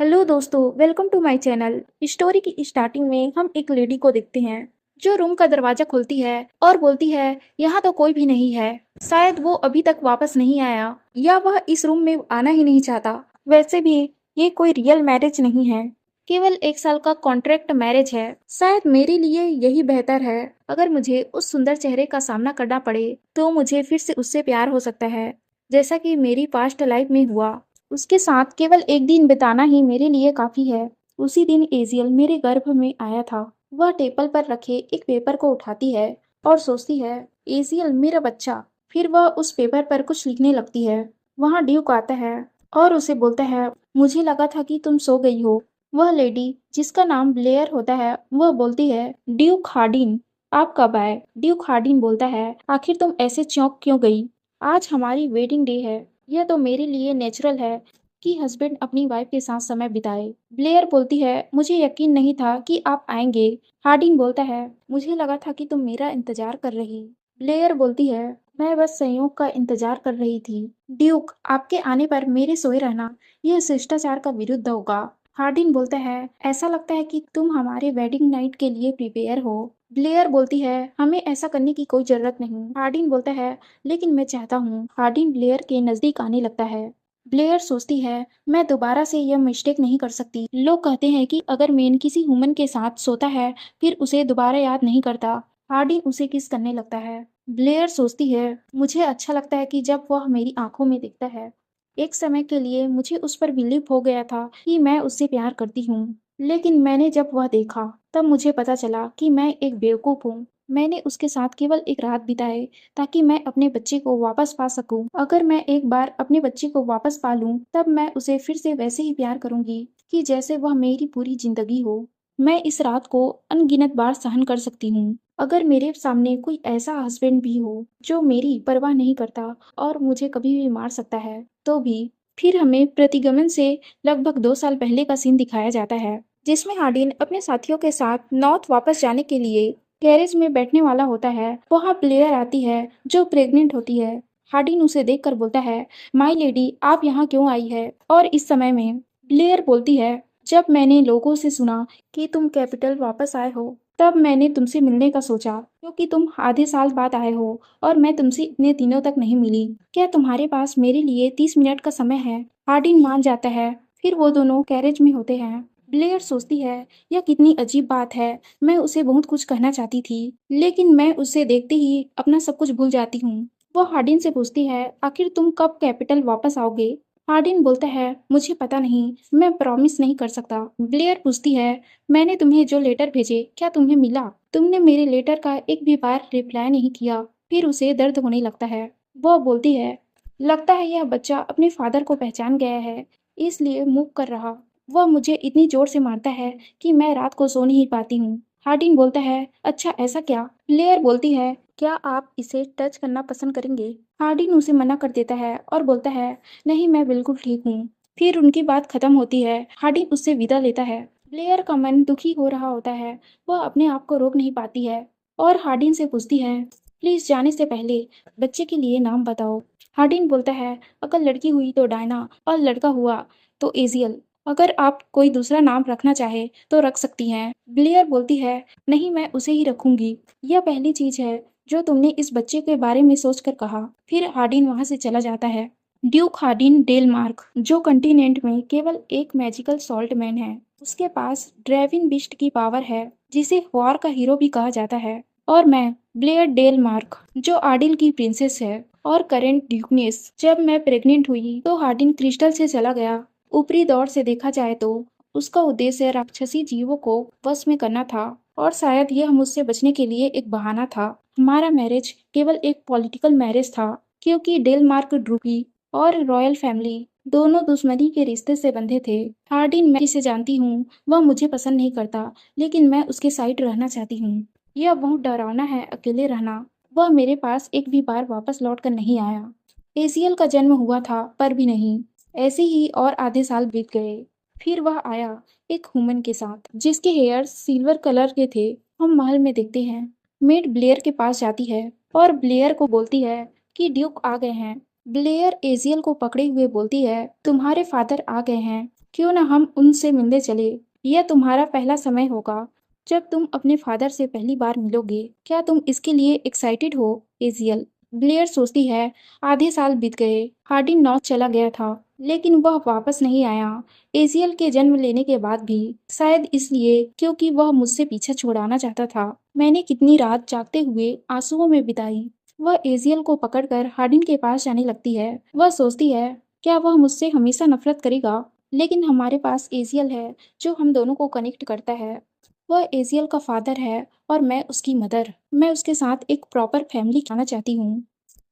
Hello दोस्तों, welcome to my channel. Story की starting में हम एक लेडी को देखते हैं जो रूम का दरवाजा खोलती है और बोलती है यहाँ तो कोई भी नहीं है। शायद वो अभी तक वापस नहीं आया या वह इस रूम में आना ही नहीं चाहता। वैसे भी ये कोई रियल मैरिज नहीं है, केवल 1 साल का कॉन्ट्रैक्ट मैरिज है। शायद मेरे लिए यही बेहतर है। अगर मुझे उस सुंदर चेहरे का सामना करना पड़े तो मुझे फिर से उससे प्यार हो सकता है, जैसा कि मेरी पास्ट लाइफ में हुआ। उसके साथ केवल एक दिन बिताना ही मेरे लिए काफी है। उसी दिन एजियल मेरे गर्भ में आया था। वह टेबल पर रखे एक पेपर को उठाती है और सोचती है, एजियल मेरा बच्चा। फिर वह उस पेपर पर कुछ लिखने लगती है। वहाँ ड्यूक आता है और उसे बोलता है, मुझे लगा था कि तुम सो गई हो। वह लेडी जिसका नाम ब्लेयर होता है वह बोलती है, ड्यूक हार्डिन आप कब आए? ड्यूक हार्डिन बोलता है, आखिर तुम ऐसे चौंक क्यों गई? आज हमारी वेडिंग डे है। यह तो मेरे लिए नेचुरल है कि हस्बैंड अपनी वाइफ के साथ समय बिताए। ब्लेयर बोलती है, मुझे यकीन नहीं था कि आप आएंगे। हार्डिन बोलता है, मुझे लगा था कि तुम मेरा इंतजार कर रही। ब्लेयर बोलती है, मैं बस संयोग का इंतजार कर रही थी। ड्यूक, आपके आने पर मेरे सोए रहना यह शिष्टाचार का विरुद्ध होगा। हार्डिन बोलता है, ऐसा लगता है कि तुम हमारे वेडिंग नाइट के लिए प्रिपेयर हो। ब्लेयर बोलती है, हमें ऐसा करने की कोई जरूरत नहीं। हार्डिन बोलता है, लेकिन मैं चाहता हूँ। हार्डिन ब्लेयर के नजदीक आने लगता है। ब्लेयर सोचती है, मैं दोबारा से यह मिस्टेक नहीं कर सकती। लोग कहते हैं कि अगर मैन किसी वुमन के साथ सोता है फिर उसे दोबारा याद नहीं करता। हार्डिन उसे किस करने लगता है। ब्लेयर सोचती है, मुझे अच्छा लगता है कि जब वह मेरी आंखों में दिखता है। एक समय के लिए मुझे उस पर बिलीव हो गया था कि मैं उससे प्यार करती हूँ, लेकिन मैंने जब वह देखा तब मुझे पता चला कि मैं एक बेवकूफ हूँ। मैंने उसके साथ केवल एक रात बिताए ताकि मैं अपने बच्चे को वापस पा सकूं। अगर मैं एक बार अपने बच्चे को वापस पा लूं, तब मैं उसे फिर से वैसे ही प्यार करूंगी कि जैसे वह मेरी पूरी जिंदगी हो। मैं इस रात को अनगिनत बार सहन कर सकती हूँ। अगर मेरे सामने कोई ऐसा हस्बैंड भी हो जो मेरी परवाह नहीं करता और मुझे कभी भी मार सकता है तो भी। फिर हमें प्रतिगमन से लगभग 2 साल पहले का सीन दिखाया जाता है, जिसमें हार्डिन अपने साथियों के साथ नॉर्थ वापस जाने के लिए गैरेज में बैठने वाला होता है। वहाँ प्लेयर आती है जो प्रेग्नेंट होती है। हार्डिन उसे देखकर बोलता है, माई लेडी आप यहाँ क्यों आई है? और इस समय में ब्लेयर बोलती है, जब मैंने लोगों से सुना कि तुम कैपिटल वापस आए हो तब मैंने तुमसे मिलने का सोचा, क्योंकि तुम आधे साल बाद आए हो और मैं तुमसे इतने दिनों तक नहीं मिली। क्या तुम्हारे पास मेरे लिए 30 मिनट का समय है? हार्डिन मान जाता है। फिर वो दोनों कैरेज में होते हैं। ब्लेयर सोचती है, यह कितनी अजीब बात है। मैं उसे बहुत कुछ कहना चाहती थी, लेकिन मैं उसे देखते ही अपना सब कुछ भूल जाती हूँ। वो हार्डिन से पूछती है, आखिर तुम कब कैपिटल वापस आओगे? हार्डिन बोलता है, मुझे पता नहीं, मैं प्रॉमिस नहीं कर सकता। ब्लेयर पूछती है, मैंने तुम्हें जो लेटर भेजे क्या तुम्हें मिला? तुमने मेरे लेटर का एक भी बार रिप्लाई नहीं किया। फिर उसे दर्द होने लगता है। वह बोलती है, लगता है यह बच्चा अपने फादर को पहचान गया है, इसलिए मूव कर रहा। वह मुझे इतनी जोर से मारता है कि मैं रात को सो नहीं पाती हूँ। हार्डिन बोलता है, अच्छा ऐसा क्या? ब्लेयर बोलती है, क्या आप इसे टच करना पसंद करेंगे? हार्डिन उसे मना कर देता है और बोलता है, नहीं मैं बिल्कुल ठीक हूँ। फिर उनकी बात खत्म होती है। हार्डिन उससे विदा लेता है। ब्लेयर का मन दुखी हो रहा होता है। वह अपने आप को रोक नहीं पाती है और हार्डिन से पूछती है, प्लीज जाने से पहले बच्चे के लिए नाम बताओ। हार्डिन बोलता है, अगर लड़की हुई तो डायना और लड़का हुआ तो एजियल। अगर आप कोई दूसरा नाम रखना चाहे तो रख सकती हैं। ब्लेयर बोलती है, नहीं मैं उसे ही रखूंगी। यह पहली चीज है जो तुमने इस बच्चे के बारे में सोचकर कहा। फिर हार्डिन वहां से चला जाता है। ड्यूक हार्डिन डेलमार्क जो कंटिनेंट में केवल एक मैजिकल सॉल्ट मैन है। उसके पास ड्रेविन बिस्ट की पावर है जिसे वॉर का हीरो भी कहा जाता है। और मैं ब्लेयर डेलमार्क जो आडिल की प्रिंसेस है और करेंट ड्यूकनेस। जब मैं प्रेग्नेंट हुई तो हार्डिन क्रिस्टल से चला गया। ऊपरी दौर से देखा जाए तो उसका उद्देश्य राक्षसी जीवों को वश में करना था और शायद यह मुझसे बचने के लिए एक बहाना था। हमारा मैरिज केवल एक पॉलिटिकल मैरिज था, क्योंकि डेलमार्क ड्रूकी और रॉयल फैमिली दोनों दुश्मनी के रिश्ते से बंधे थे। हार्डिन मैं जिसे जानती हूँ वह मुझे पसंद नहीं करता, लेकिन मैं उसके साइड रहना चाहती हूँ। यह बहुत डरावना है अकेले रहना। वह मेरे पास एक भी बार वापस लौट कर नहीं आया। एसीएल का जन्म हुआ था पर भी नहीं। ऐसे ही और आधे साल बीत गए। फिर वह आया एक हुमन के साथ जिसके हेयर सिल्वर कलर के थे। हम महल में देखते हैं। मेड ब्लेयर के पास जाती है और ब्लेयर को बोलती है कि ड्यूक आ गए हैं। ब्लेयर एजियल को पकड़े हुए बोलती है, तुम्हारे फादर आ गए हैं। क्यों ना हम उनसे मिलने चले। यह तुम्हारा पहला समय होगा जब तुम अपने फादर से पहली बार मिलोगे। क्या तुम इसके लिए एक्साइटेड हो, एजियल? ब्लेयर सोचती है, आधे साल बीत गए, हार्डिन नॉर्थ चला गया था, लेकिन वह वापस नहीं आया। एजियल के जन्म लेने के बाद भी, शायद इसलिए क्योंकि वह मुझसे पीछा छुड़ाना चाहता था। मैंने कितनी रात जागते हुए आंसुओं में बिताई। वह एजियल को पकड़कर हार्डिन के पास जाने लगती है। वह सोचती है, क्या वह मुझसे हमेशा नफरत करेगा? लेकिन हमारे पास एजियल है जो हम दोनों को कनेक्ट करता है। वह एजियल का फादर है और मैं उसकी मदर। मैं उसके साथ एक प्रॉपर फैमिली बनाना चाहती हूँ,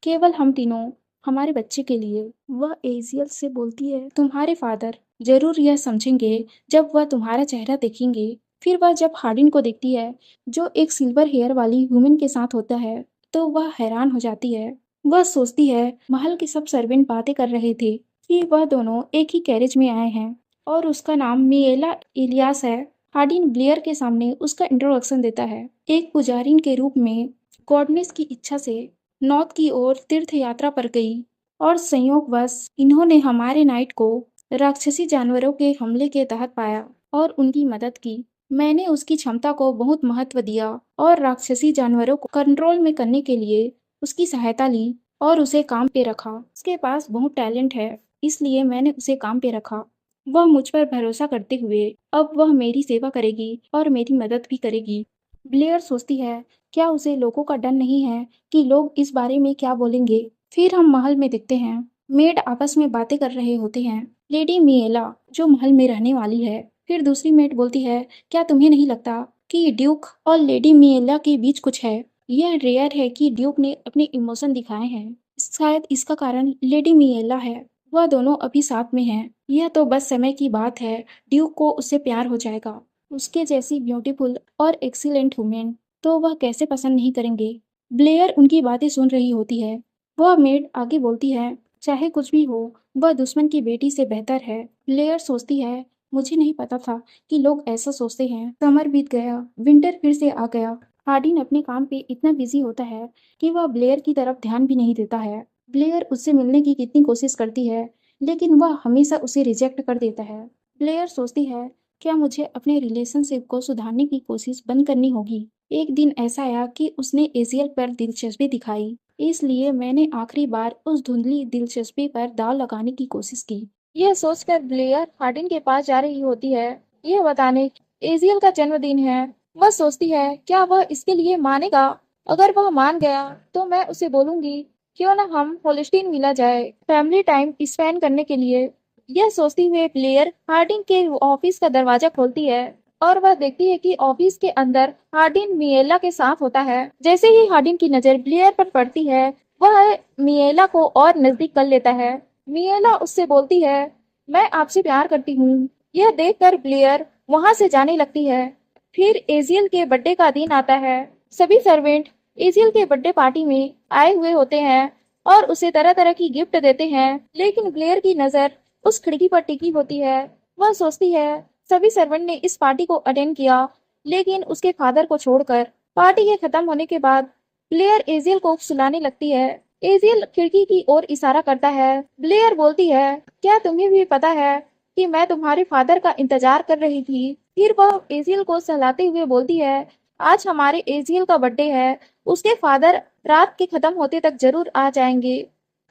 केवल हम तीनों, हमारे बच्चे के लिए। वह एजियल से बोलती है, तुम्हारे फादर जरूर यह समझेंगे जब वह तुम्हारा चेहरा देखेंगे। फिर वह जब हार्डिन को देखती है, जो एक सिल्वर हेयर वाली वुमेन के साथ होता है, तो वह हैरान हो जाती है। वह सोचती है, महल के सब सर्वेंट बातें कर रहे थे कि वह दोनों एक ही कैरेज में आए हैं और उसका नाम मिएला इलियास है। हार्डिन ब्लेयर के सामने उसका इंट्रोडक्शन देता है, एक पुजारिन के रूप में। गॉडनेस की इच्छा से नॉर्थ की ओर तीर्थ यात्रा पर गई और संयोगवश इन्होंने हमारे नाइट को राक्षसी जानवरों के हमले के तहत पाया और उनकी मदद की। मैंने उसकी क्षमता को बहुत महत्व दिया और राक्षसी जानवरों को कंट्रोल में करने के लिए उसकी सहायता ली और उसे काम पे रखा। उसके पास बहुत टैलेंट है, इसलिए मैंने उसे काम पे रखा। वह मुझ पर भरोसा करते हुए अब वह मेरी सेवा करेगी और मेरी मदद भी करेगी। ब्लेयर सोचती है, क्या उसे लोगों का डर नहीं है कि लोग इस बारे में क्या बोलेंगे? फिर हम महल में दिखते हैं। मेड आपस में बातें कर रहे होते हैं। लेडी मिएला, जो महल में रहने वाली है। फिर दूसरी मेड बोलती है, क्या तुम्हें नहीं लगता कि ड्यूक और लेडी मिएला के बीच कुछ है? यह रेयर है कि ड्यूक ने अपने इमोशन दिखाए हैं। शायद इसका कारण लेडी मिएला है। वह दोनों अभी साथ में हैं। यह तो बस समय की बात है, ड्यूक को उससे प्यार हो जाएगा। उसके जैसी ब्यूटीफुल और एक्सीलेंट वुमेन तो वह कैसे पसंद नहीं करेंगे? ब्लेयर उनकी बातें सुन रही होती है। वह मेड आगे बोलती है, चाहे कुछ भी हो, वह दुश्मन की बेटी से बेहतर है। ब्लेयर सोचती है, मुझे नहीं पता था कि लोग ऐसा सोचते हैं। समर बीत गया, विंटर फिर से आ गया। हार्डिन अपने काम पे इतना बिजी होता है कि वह ब्लेयर की तरफ ध्यान भी नहीं देता है। ब्लेयर उससे मिलने की कितनी कोशिश करती है, लेकिन वह हमेशा उसे रिजेक्ट कर देता है। ब्लेयर सोचती है, क्या मुझे अपने रिलेशनशिप को सुधारने की कोशिश बंद करनी होगी? एक दिन ऐसा आया कि उसने एजियल पर दिलचस्पी दिखाई, इसलिए मैंने आखिरी बार उस धुंधली दिलचस्पी पर दाव लगाने की कोशिश की। यह सोचकर ब्लेयर हार्डिन के पास जा रही होती है, यह बताने एजियल का जन्मदिन है। वह सोचती है, क्या वह इसके लिए मानेगा? अगर वह मान गया तो मैं उसे बोलूंगी, क्यों ना हम होलिस्टीन मिला जाए फैमिली टाइम स्पेंड करने के लिए। यह सोचती हुए प्लेयर हार्डिन के ऑफिस का दरवाजा खोलती है और वह देखती है कि ऑफिस के अंदर हार्डिन मिएला के साथ होता है। जैसे ही हार्डिन की नजर ब्लेयर पर पड़ती है, वह मिएला को और नजदीक कर लेता है। मिएला उससे बोलती है, मैं आपसे प्यार करती हूँ। यह देखकर ब्लेयर वहां से जाने लगती है। फिर एजियल के बर्थडे का दिन आता है। सभी सर्वेंट एजियल के बर्थडे पार्टी में आए हुए होते हैं और उसे तरह तरह की गिफ्ट देते हैं, लेकिन ब्लेयर की नजर उस खिड़की पर टिकी होती है। वह सोचती है, सभी सर्वेंट ने इस पार्टी को अटेंड किया, लेकिन उसके फादर को छोड़कर। पार्टी के खत्म होने के बाद ब्लेयर एजियल को सुलाने लगती है। एजियल खिड़की की ओर इशारा करता है। ब्लेयर बोलती है, क्या तुम्हें भी पता है कि मैं तुम्हारे फादर का इंतजार कर रही थी? फिर वह एजियल को सहलाते हुए बोलती है, आज हमारे एजियल का बर्थडे है, उसके फादर रात के खत्म होते तक जरूर आ जाएंगे।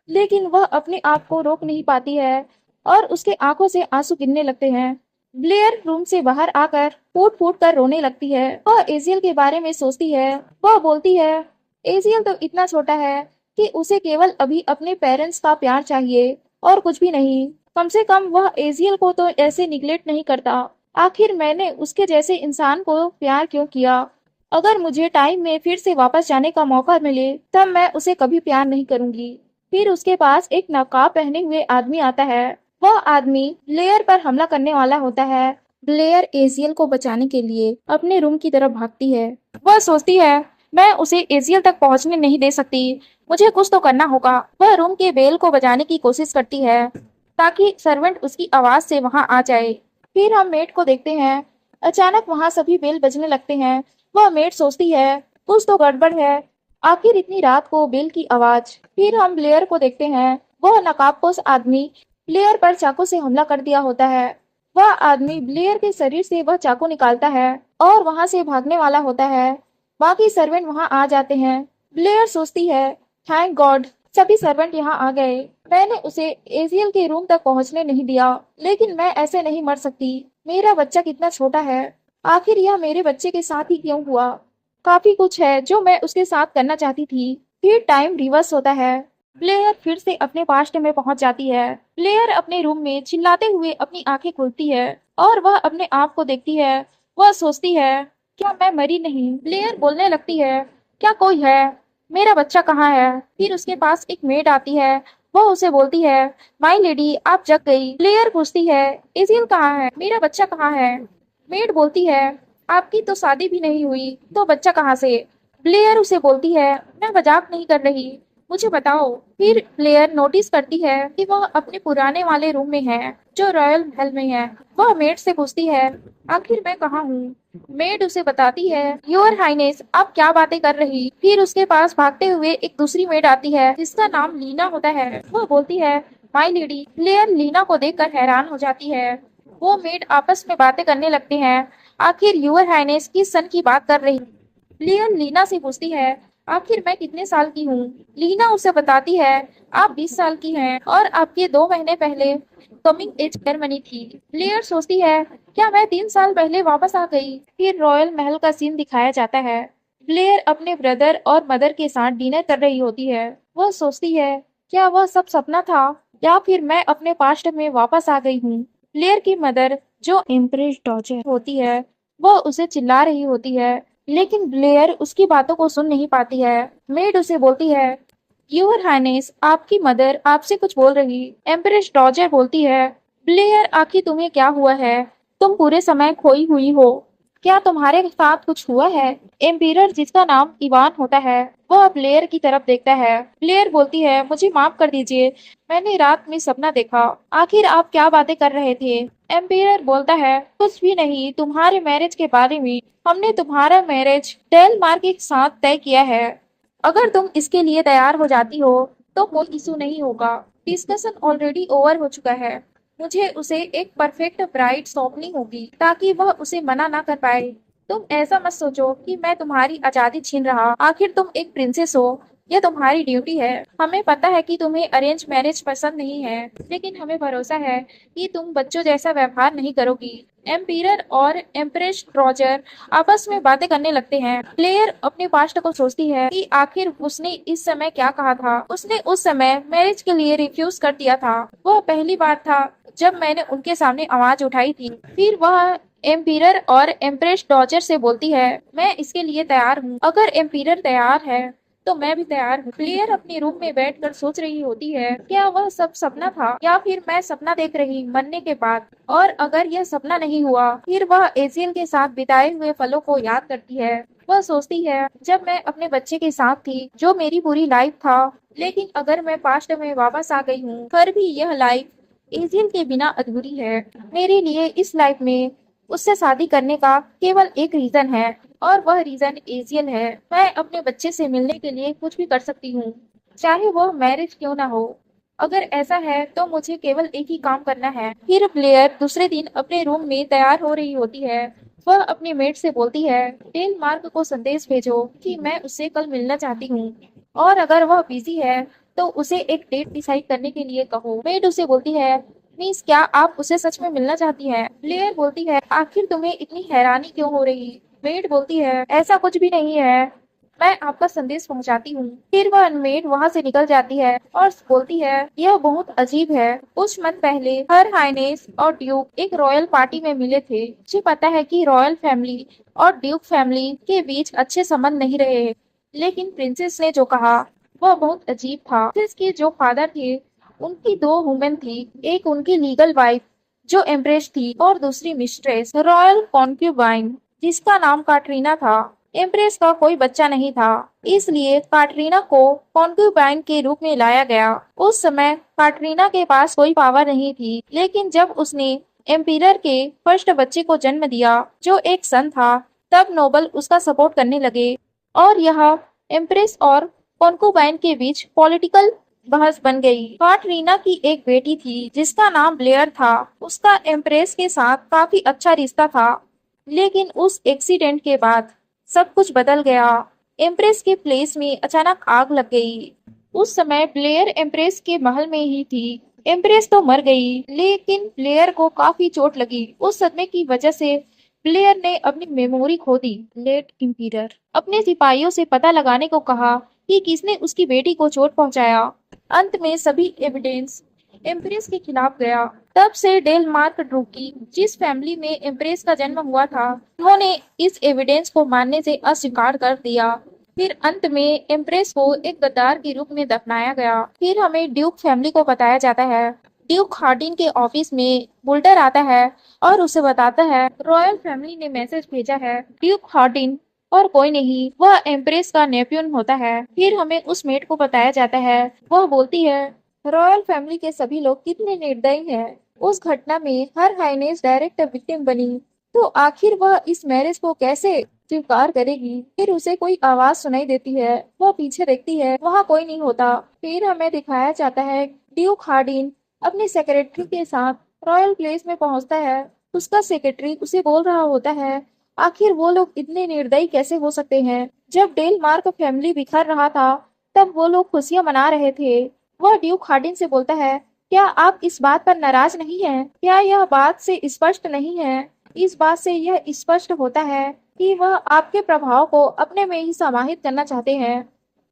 लेकिन वह अपने आप को रोक नहीं पाती है और उसके आंखों से आंसू गिरने लगते हैं। ब्लेयर रूम से बाहर आकर फूट फूट कर रोने लगती है। वह एजियल के बारे में सोचती है। वह बोलती है, एजियल तो इतना छोटा है कि उसे केवल अभी अपने पेरेंट्स का प्यार चाहिए और कुछ भी नहीं। कम से कम वह एजियल को तो ऐसे निग्लेक्ट नहीं करता। आखिर मैंने उसके जैसे इंसान को प्यार क्यों किया? अगर मुझे टाइम में फिर से वापस जाने का मौका मिले, तब मैं उसे कभी प्यार नहीं करूंगी। फिर उसके पास एक नकाब पहने हुए आदमी आता है। वह आदमी ब्लेयर पर हमला करने वाला होता है। ब्लेयर एजियल को बचाने के लिए अपने रूम की तरफ भागती है। वह सोचती है, मैं उसे एजियल तक पहुंचने नहीं दे सकती, मुझे कुछ तो करना होगा। वह रूम के बेल को बजाने की कोशिश करती है ताकि सर्वेंट उसकी आवाज से वहां आ जाए। फिर हम मेड को देखते हैं। अचानक वहां सभी बेल बजने लगते हैं। वह मेड सोचती है, कुछ तो गड़बड़ है, आखिर इतनी रात को बेल की आवाज। फिर हम ब्लेयर को देखते हैं। वह नकाबपोश आदमी ब्लेयर पर चाकू से हमला कर दिया होता है। वह आदमी ब्लेयर के शरीर से वह चाकू निकालता है और वहां से भागने वाला होता है। बाकी सर्वेंट वहां आ जाते हैं। ब्लेयर सोचती है, थैंक गॉड सभी सर्वेंट यहाँ आ गए। मैंने उसे एजियल के रूम तक पहुंचने नहीं दिया, लेकिन मैं ऐसे नहीं मर सकती। मेरा बच्चा कितना छोटा है, आखिर यह मेरे बच्चे के साथ ही क्यों हुआ। काफी कुछ है जो मैं उसके साथ करना चाहती थी। फिर टाइम रिवर्स होता है। ब्लेयर फिर से अपने पास्ट में पहुंच जाती है। ब्लेयर अपने रूम में चिल्लाते हुए अपनी आंखें खोलती है और वह अपने आप को देखती है। वह सोचती है, क्या मैं मरी नहीं। ब्लेयर बोलने लगती है, क्या कोई है, मेरा बच्चा कहाँ है। फिर उसके पास एक मेड आती है। वह उसे बोलती है, माई लेडी आप जग गई। ब्लेयर पूछती है, इजिल कहाँ है, मेरा बच्चा कहाँ है। मेड बोलती है, आपकी तो शादी भी नहीं हुई तो बच्चा कहाँ से। ब्लेयर उसे बोलती है, मैं मजाक नहीं कर रही, मुझे बताओ। फिर ब्लेयर नोटिस करती है कि वह अपने पुराने वाले रूम में है जो रॉयल महल में है। वह मेड से पूछती है, आखिर मैं कहाँ हूँ। मेड उसे बताती है, योर हाइनेस आप क्या बातें कर रही। फिर उसके पास भागते हुए एक दूसरी मेड आती है जिसका नाम लीना होता है। वह बोलती है, माई लेडी। ब्लेयर लीना को देखकर हैरान हो जाती है। वो मेड आपस में बातें करने लगते हैं। आखिर यूर हाइनेस किस सन की बात कर रही। लियन लीना से पूछती है, आखिर मैं कितने साल की हूँ। लीना उसे बताती है, आप 20 साल की हैं और आपके 2 महीने पहले कमिंग एज सेरेमनी थी। लेयर सोचती है, क्या मैं 3 साल पहले वापस आ गई। फिर रॉयल महल का सीन दिखाया जाता है। ब्लेयर अपने ब्रदर और मदर के साथ डिनर कर रही होती है। वह सोचती है, क्या वह सब सपना था या फिर मैं अपने पास्ट में वापस आ गई हूँ। ब्लेयर की मदर जो एम्प्रेस डॉचर होती है वह उसे चिल्ला रही होती है, लेकिन ब्लेयर उसकी बातों को सुन नहीं पाती है। मेड उसे बोलती है, यूर हाइनेस आपकी मदर आपसे कुछ बोल रही। एम्प्रेस डॉजर बोलती है, ब्लेयर आखिर तुम्हें क्या हुआ है, तुम पूरे समय खोई हुई हो, क्या तुम्हारे साथ कुछ हुआ है। एम्पिरर जिसका नाम इवान होता है वह ब्लेयर की तरफ देखता है। ब्लेयर बोलती है, मुझे माफ कर दीजिए, मैंने रात में सपना देखा। आखिर आप क्या बातें कर रहे थे। एम्पिरर बोलता है, कुछ भी नहीं, तुम्हारे मैरिज के बारे में। हमने तुम्हारा मैरिज डेल मार्क के साथ तय किया है। अगर तुम इसके लिए तैयार हो जाती हो तो कोई इशू नहीं होगा। डिस्कशन ऑलरेडी ओवर हो चुका है। मुझे उसे एक परफेक्ट ब्राइड सौंपनी होगी ताकि वह उसे मना ना कर पाए। तुम ऐसा मत सोचो कि मैं तुम्हारी आजादी छीन रहा, आखिर तुम एक प्रिंसेस हो, यह तुम्हारी ड्यूटी है। हमें पता है कि तुम्हें अरेंज मैरिज पसंद नहीं है, लेकिन हमें भरोसा है कि तुम बच्चों जैसा व्यवहार नहीं करोगी। एम्पिरर और एम्प्रेस रॉजर आपस में बातें करने लगते हैं। प्लेयर अपने पास्ट को सोचती है कि आखिर उसने इस समय क्या कहा था। उसने उस समय मैरिज के लिए रिफ्यूज कर दिया था। वह पहली बार था जब मैंने उनके सामने आवाज उठाई थी। फिर वह एम्पिरर और एम्प्रेस डॉजर से बोलती है, मैं इसके लिए तैयार हूँ। अगर एम्पिरर तैयार है तो मैं भी तैयार हूँ। प्लेयर अपने रूम में बैठकर सोच रही होती है, क्या वह सब सपना था या फिर मैं सपना देख रही मरने के बाद। और अगर यह सपना नहीं हुआ, फिर वह एजियल के साथ बिताए हुए पलों को याद करती है। वह सोचती है, जब मैं अपने बच्चे के साथ थी जो मेरी पूरी लाइफ था, लेकिन अगर मैं पास्ट में वापस आ गई हूँ फिर भी यह लाइफ एजियल के बिना अधूरी है। मेरे लिए इस लाइफ में उससे शादी करने का केवल एक रीजन है और वह रीजन एजियल है। मैं अपने बच्चे से मिलने के लिए कुछ भी कर सकती हूँ, चाहे वह मैरिज क्यों ना हो। अगर ऐसा है तो मुझे केवल एक ही काम करना है। फिर ब्लेयर दूसरे दिन अपने रूम में तैयार हो रही होती है। वह अपनी मेट से बोलती है, डेल मार्क को संदेश भेजो कि मैं उससे कल मिलना चाहती हूँ और अगर वह बिजी है तो उसे एक डेट डिसाइड करने के लिए कहो। मेड उसे बोलती है, मिस क्या आप उसे सच में मिलना चाहती हैं। ब्लेयर बोलती है, आखिर तुम्हें इतनी हैरानी क्यों हो रही। मेड बोलती है, ऐसा कुछ भी नहीं है, मैं आपका संदेश पहुंचाती हूँ। फिर वह मेड वहाँ से निकल जाती है और बोलती है, यह बहुत अजीब है। कुछ मंथ पहले हर हाइनेस और ड्यूक एक रॉयल पार्टी में मिले थे। मुझे पता है कि रॉयल फैमिली और ड्यूक फैमिली के बीच अच्छे संबंध नहीं रहे, लेकिन प्रिंसेस ने जो कहा वह बहुत अजीब था। प्रिंसेस के जो फादर थे उनकी 2 वुमेन थी, एक उनकी लीगल वाइफ जो एम्प्रेस थी और दूसरी मिस्ट्रेस रॉयल कॉन्क्यूबाइन जिसका नाम काटरीना था। एम्प्रेस का कोई बच्चा नहीं था, इसलिए काटरीना को कॉन्क्यूबाइन के रूप में लाया गया। उस समय काटरीना के पास कोई पावर नहीं थी, लेकिन जब उसने एम्पिरर के फर्स्ट बच्चे को जन्म दिया जो एक सन था, तब नोबल उसका सपोर्ट करने लगे और यह एम्प्रेस और कॉन्क्यूबाइन के बीच पॉलिटिकल बहस बन गई। काटरीना की एक बेटी थी जिसका नाम ब्लेयर था। उसका एम्प्रेस के साथ काफी अच्छा रिश्ता था, लेकिन उस एक्सीडेंट के बाद सब कुछ बदल गया। एम्प्रेस के प्लेस में अचानक आग लग गई। उस समय ब्लेयर एम्प्रेस के महल में ही थी। एम्प्रेस तो मर गई, लेकिन ब्लेयर को काफी चोट लगी। उस सदमे की वजह से ब्लेयर ने अपनी मेमोरी खो दी। लेट इम्पीरर अपने सिपाहियों से पता लगाने को कहा कि किसने उसकी बेटी को चोट पहुंचाया। अंत में सभी एविडेंस एम्प्रेस के खिलाफ गया। तब से डेलमार्क ड्रूकी, जिस फैमिली में एम्प्रेस का जन्म हुआ था, उन्होंने इस एविडेंस को मानने से अस्वीकार कर दिया। फिर अंत में एम्प्रेस को एक गद्दार के रूप में दफनाया गया। फिर हमें ड्यूक फैमिली को बताया जाता है। ड्यूक हार्डिन के ऑफिस में बुल्टर आता है और उसे बताता है रॉयल फैमिली ने मैसेज भेजा है। ड्यूक हार्डिन और कोई नहीं, वह एम्प्रेस का नेपियन होता है। फिर हमें उस मेट को बताया जाता है। वह बोलती है रॉयल फैमिली के सभी लोग कितने निर्दयी हैं। उस घटना में हर हाइनेस डायरेक्ट विक्टिम बनी, तो आखिर वह इस मैरिज को कैसे स्वीकार करेगी। फिर उसे कोई आवाज सुनाई देती है। वह पीछे देखती है, वहाँ कोई नहीं होता। फिर हमें दिखाया जाता है ड्यूक हार्डिन अपने सेक्रेटरी के साथ रॉयल प्लेस में पहुंचता है। उसका सेक्रेटरी उसे बोल रहा होता है आखिर वो लोग इतने निर्दयी कैसे हो सकते हैं। जब डेल मार्क फैमिली बिखर रहा था तब वो लोग खुशियां मना रहे थे। वह ड्यूक हार्डिन से बोलता है क्या आप इस बात पर नाराज नहीं हैं? क्या यह बात से स्पष्ट नहीं है? इस बात से यह स्पष्ट होता है कि वह आपके प्रभाव को अपने में ही समाहित करना चाहते हैं।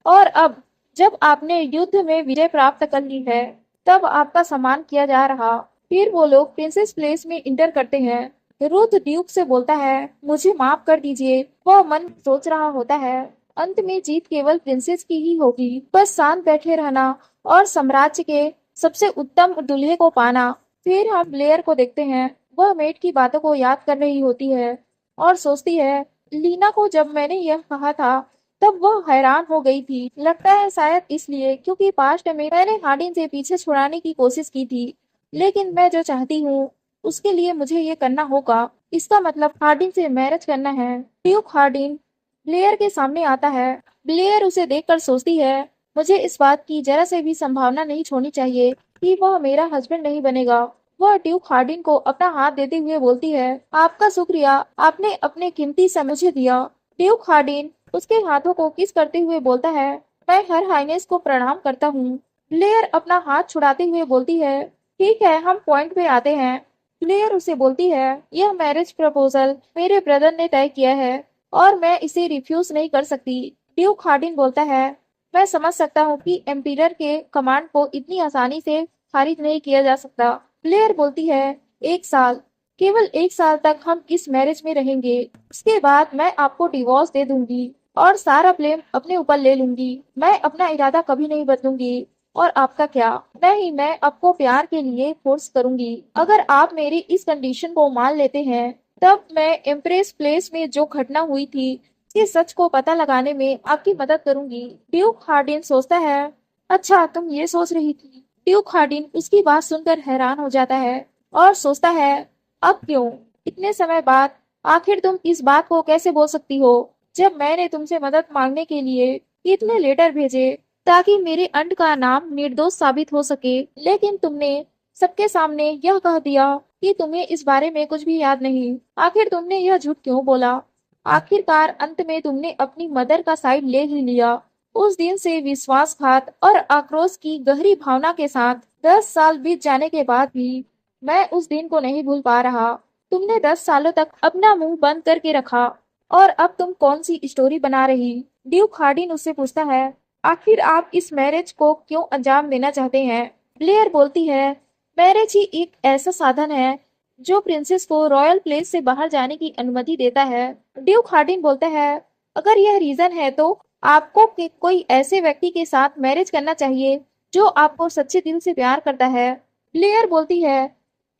और अब जब आपने युद्ध में विजय प्राप्त कर ली है, तब आपका सम्मान किया जा रहा। फिर वो लोग प्रिंसेस प्लेस में इंटर करते हैं। रूथ ड्यूक से बोलता है मुझे माफ कर दीजिए। वह मन सोच रहा होता है अंत में जीत केवल प्रिंसेस की ही होगी। बस शांत बैठे रहना और साम्राज्य के सबसे उत्तम दुल्हे को पाना। फिर हम ब्लेयर को देखते हैं। वह मेट की बातों को याद कर रही होती है और सोचती है लीना को जब मैंने यह कहा था तब वह हैरान हो गई थी। लगता है शायद इसलिए क्योंकि पास्ट में मैंने हार्डिन से पीछे छुड़ाने की कोशिश की थी, लेकिन मैं जो चाहती हूँ उसके लिए मुझे ये करना होगा। इसका मतलब हार्डिन से मैरिज करना है। ड्यूक हार्डिन ब्लेयर के सामने आता है। ब्लेयर उसे देखकर सोचती है मुझे इस बात की जरा से भी संभावना नहीं छोड़नी चाहिए कि वह मेरा हस्बैंड नहीं बनेगा। वह ड्यूक हार्डिन को अपना हाथ देते हुए बोलती है आपका शुक्रिया, आपने अपने कीमती समय मुझे दिया। ड्यूक हार्डिन उसके हाथों को किस करते हुए बोलता है मैं हर हाइनेस को प्रणाम करता हूँ। ब्लेयर अपना हाथ छुड़ाते हुए बोलती है ठीक है, हम पॉइंट पे आते हैं। ब्लेयर उसे बोलती है यह मैरिज प्रपोजल मेरे ब्रदर ने तय किया है और मैं इसे रिफ्यूज नहीं कर सकती। ड्यूक हार्डिन बोलता है मैं समझ सकता हूँ कि एम्पियर के कमांड को इतनी आसानी से खारिज नहीं किया जा सकता। ब्लेयर बोलती है 1 साल, केवल 1 साल तक हम इस मैरिज में रहेंगे। उसके बाद मैं आपको डिवोर्स दे दूंगी और सारा ब्लेम अपने ऊपर ले लूंगी। मैं अपना इरादा कभी नहीं बदलूंगी। और आपका क्या? नहीं, मैं आपको प्यार के लिए फोर्स करूंगी। अगर आप मेरी इस कंडीशन को मान लेते हैं, तब मैं एम्प्रेस प्लेस में जो घटना हुई थी इसके सच को पता लगाने में आपकी मदद करूंगी। ड्यूक हार्डिन सोचता है अच्छा तुम ये सोच रही थी। ड्यूक हार्डिन उसकी बात सुनकर हैरान हो जाता है और सोचता है अब क्यों इतने समय बाद आखिर तुम इस बात को कैसे बोल सकती हो जब मैंने तुमसे मदद मांगने के लिए इतने लेटर भेजे ताकि मेरे अंड का नाम निर्दोष साबित हो सके, लेकिन तुमने सबके सामने यह कह दिया कि तुम्हें इस बारे में कुछ भी याद नहीं। आखिर तुमने यह झूठ क्यों बोला? आखिरकार अंत में तुमने अपनी मदर का साइड ले ही लिया। उस दिन से विश्वासघात और आक्रोश की गहरी भावना के साथ 10 साल बीत जाने के बाद भी मैं उस दिन को नहीं भूल पा रहा। तुमने 10 सालों तक अपना मुंह बंद करके रखा और अब तुम कौन सी स्टोरी बना रही? ड्यूक हार्डिन उससे पूछता है आखिर आप इस मैरिज को क्यों अंजाम देना चाहते हैं? ब्लेयर बोलती है मैरिज ही एक ऐसा साधन है जो प्रिंसेस को रॉयल प्लेस से बाहर जाने की अनुमति देता है। ड्यूक हार्डिन बोलता है अगर यह रीजन है तो आपको कोई ऐसे व्यक्ति के साथ मैरिज करना चाहिए जो आपको सच्चे दिल से प्यार करता है। ब्लेयर बोलती है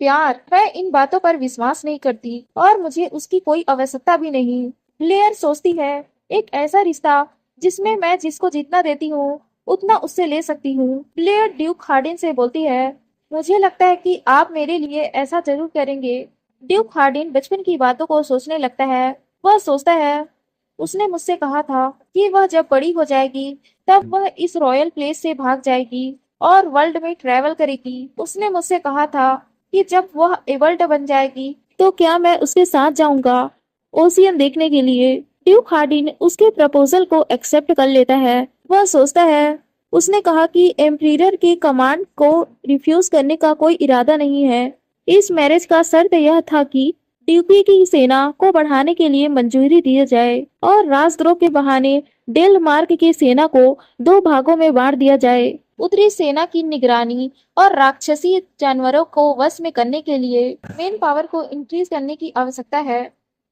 प्यार, मैं इन बातों पर विश्वास नहीं करती और मुझे उसकी कोई आवश्यकता भी नहीं। ब्लेयर सोचती है एक ऐसा रिश्ता जिसमें मैं जिसको जितना देती हूँ उतना उससे ले सकती हूँ। ब्लेयर ड्यूक हार्डिन से बोलती है मुझे लगता है कि आप मेरे लिए ऐसा जरूर करेंगे। ड्यूक हार्डिन बचपन की बातों को सोचने लगता है। वह सोचता है उसने मुझसे कहा था कि वह जब बड़ी हो जाएगी तब वह इस रॉयल प्लेस से भाग जाएगी और वर्ल्ड में ट्रेवल करेगी। उसने मुझसे कहा था कि जब वह एडल्ट बन जाएगी तो क्या मैं उसके साथ जाऊंगा ओशियन देखने के लिए। ड्यूक हार्डिन उसके प्रपोजल को एक्सेप्ट कर लेता है। वह सोचता है, उसने कहा कि एम्परर की कमांड को रिफ्यूज करने का कोई इरादा नहीं है। इस मैरिज का शर्त यह था कि ड्यूकी की सेना को बढ़ाने के लिए मंजूरी दी जाए और राजद्रोह के बहाने डेलमार्क की सेना को दो भागों में बांट दिया जाए। उत्तरी सेना की निगरानी और राक्षसी जानवरों को वश में करने के लिए मेन पावर को इंक्रीज करने की आवश्यकता है।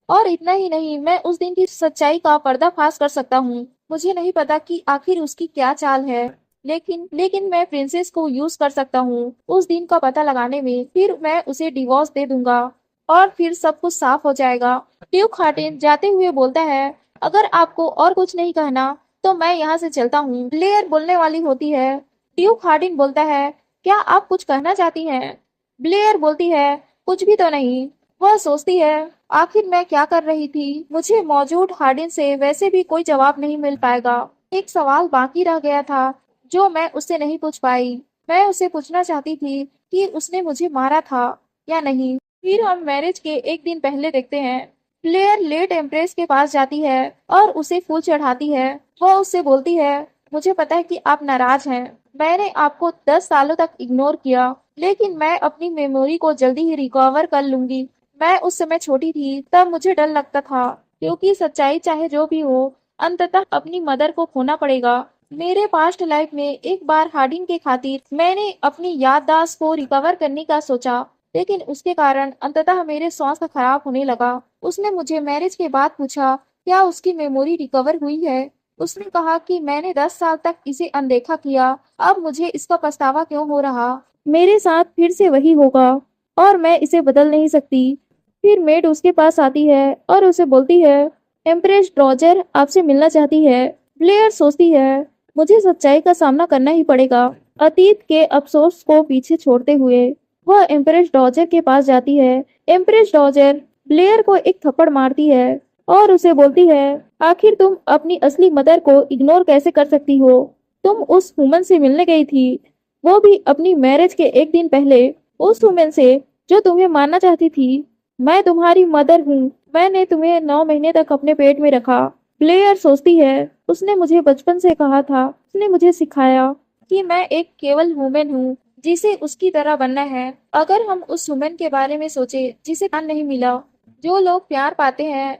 और इतना ही नहीं, मैं उस दिन की सच्चाई का पर्दाफाश कर सकता हूँ। मुझे नहीं पता कि आखिर उसकी क्या चाल है, लेकिन मैं प्रिंसेस को यूज कर सकता हूँ उस दिन का पता लगाने में। फिर मैं उसे डिवोर्स दे दूंगा और फिर सब कुछ साफ हो जाएगा। ड्यूक हार्टिन जाते हुए बोलता है, अगर आपको और कुछ नहीं कहना तो मैं यहाँ से चलता हूँ। ब्लेयर बोलने वाली होती है। ड्यूक हार्टिन बोलता है, क्या आप कुछ कहना चाहती हैं? ब्लेयर बोलती है, कुछ भी तो नहीं। वह सोचती है, आखिर मैं क्या कर रही थी। मुझे मौजूद हार्डिन से वैसे भी कोई जवाब नहीं मिल पाएगा। एक सवाल बाकी रह गया था जो मैं उससे नहीं पूछ पाई। मैं उसे पूछना चाहती थी कि उसने मुझे मारा था या नहीं। फिर हम मैरिज के एक दिन पहले देखते हैं। क्लेयर लेट एम्प्रेस के पास जाती है और उसे फूल चढ़ाती है। वह उससे बोलती है, मुझे पता है कि आप नाराज हैं। मैंने आपको 10 सालों तक इग्नोर किया, लेकिन मैं अपनी मेमोरी को जल्दी ही रिकवर कर लूंगी। मैं उस समय छोटी थी, तब मुझे डर लगता था, क्योंकि सच्चाई चाहे जो भी हो, अंततः अपनी मदर को खोना पड़ेगा। मेरे पास्ट लाइफ में एक बार हार्डिन के खातिर मैंने अपनी याददाश्त को रिकवर करने का सोचा, लेकिन उसके कारण अंततः मेरे स्वास्थ्य खराब होने लगा। उसने मुझे मैरिज के बाद पूछा, क्या उसकी मेमोरी रिकवर हुई है? उसने कहा कि मैंने 10 साल तक इसे अनदेखा किया, अब मुझे इसका पछतावा क्यों हो रहा। मेरे साथ फिर से वही होगा और मैं इसे बदल नहीं सकती। फिर मेड उसके पास आती है और उसे बोलती है, एम्प्रेस ड्रॉजर आपसे मिलना चाहती है। ब्लेयर सोचती है, मुझे सच्चाई का सामना करना ही पड़ेगा। अतीत के अफसोस को पीछे छोड़ते हुए वह एम्प्रेस डॉजर के पास जाती है। एम्प्रेस डॉजर ब्लेयर को एक थप्पड़ मारती है और उसे बोलती है, आखिर तुम अपनी असली मदर को इग्नोर कैसे कर सकती हो? तुम उस वुमन से मिलने गई थी, वो भी अपनी मैरिज के एक दिन पहले, उस वुमन से जो तुम्हें मारना चाहती थी। मैं तुम्हारी मदर हूँ, मैंने तुम्हें 9 महीने तक अपने पेट में रखा। ब्लेयर सोचती है, उसने मुझे बचपन से कहा था, उसने मुझे सिखाया कि मैं एक केवल वुमेन हूँ जिसे उसकी तरह बनना है। अगर हम उस वुमेन के बारे में सोचे जिसे ज्ञान नहीं मिला, जो लोग प्यार पाते हैं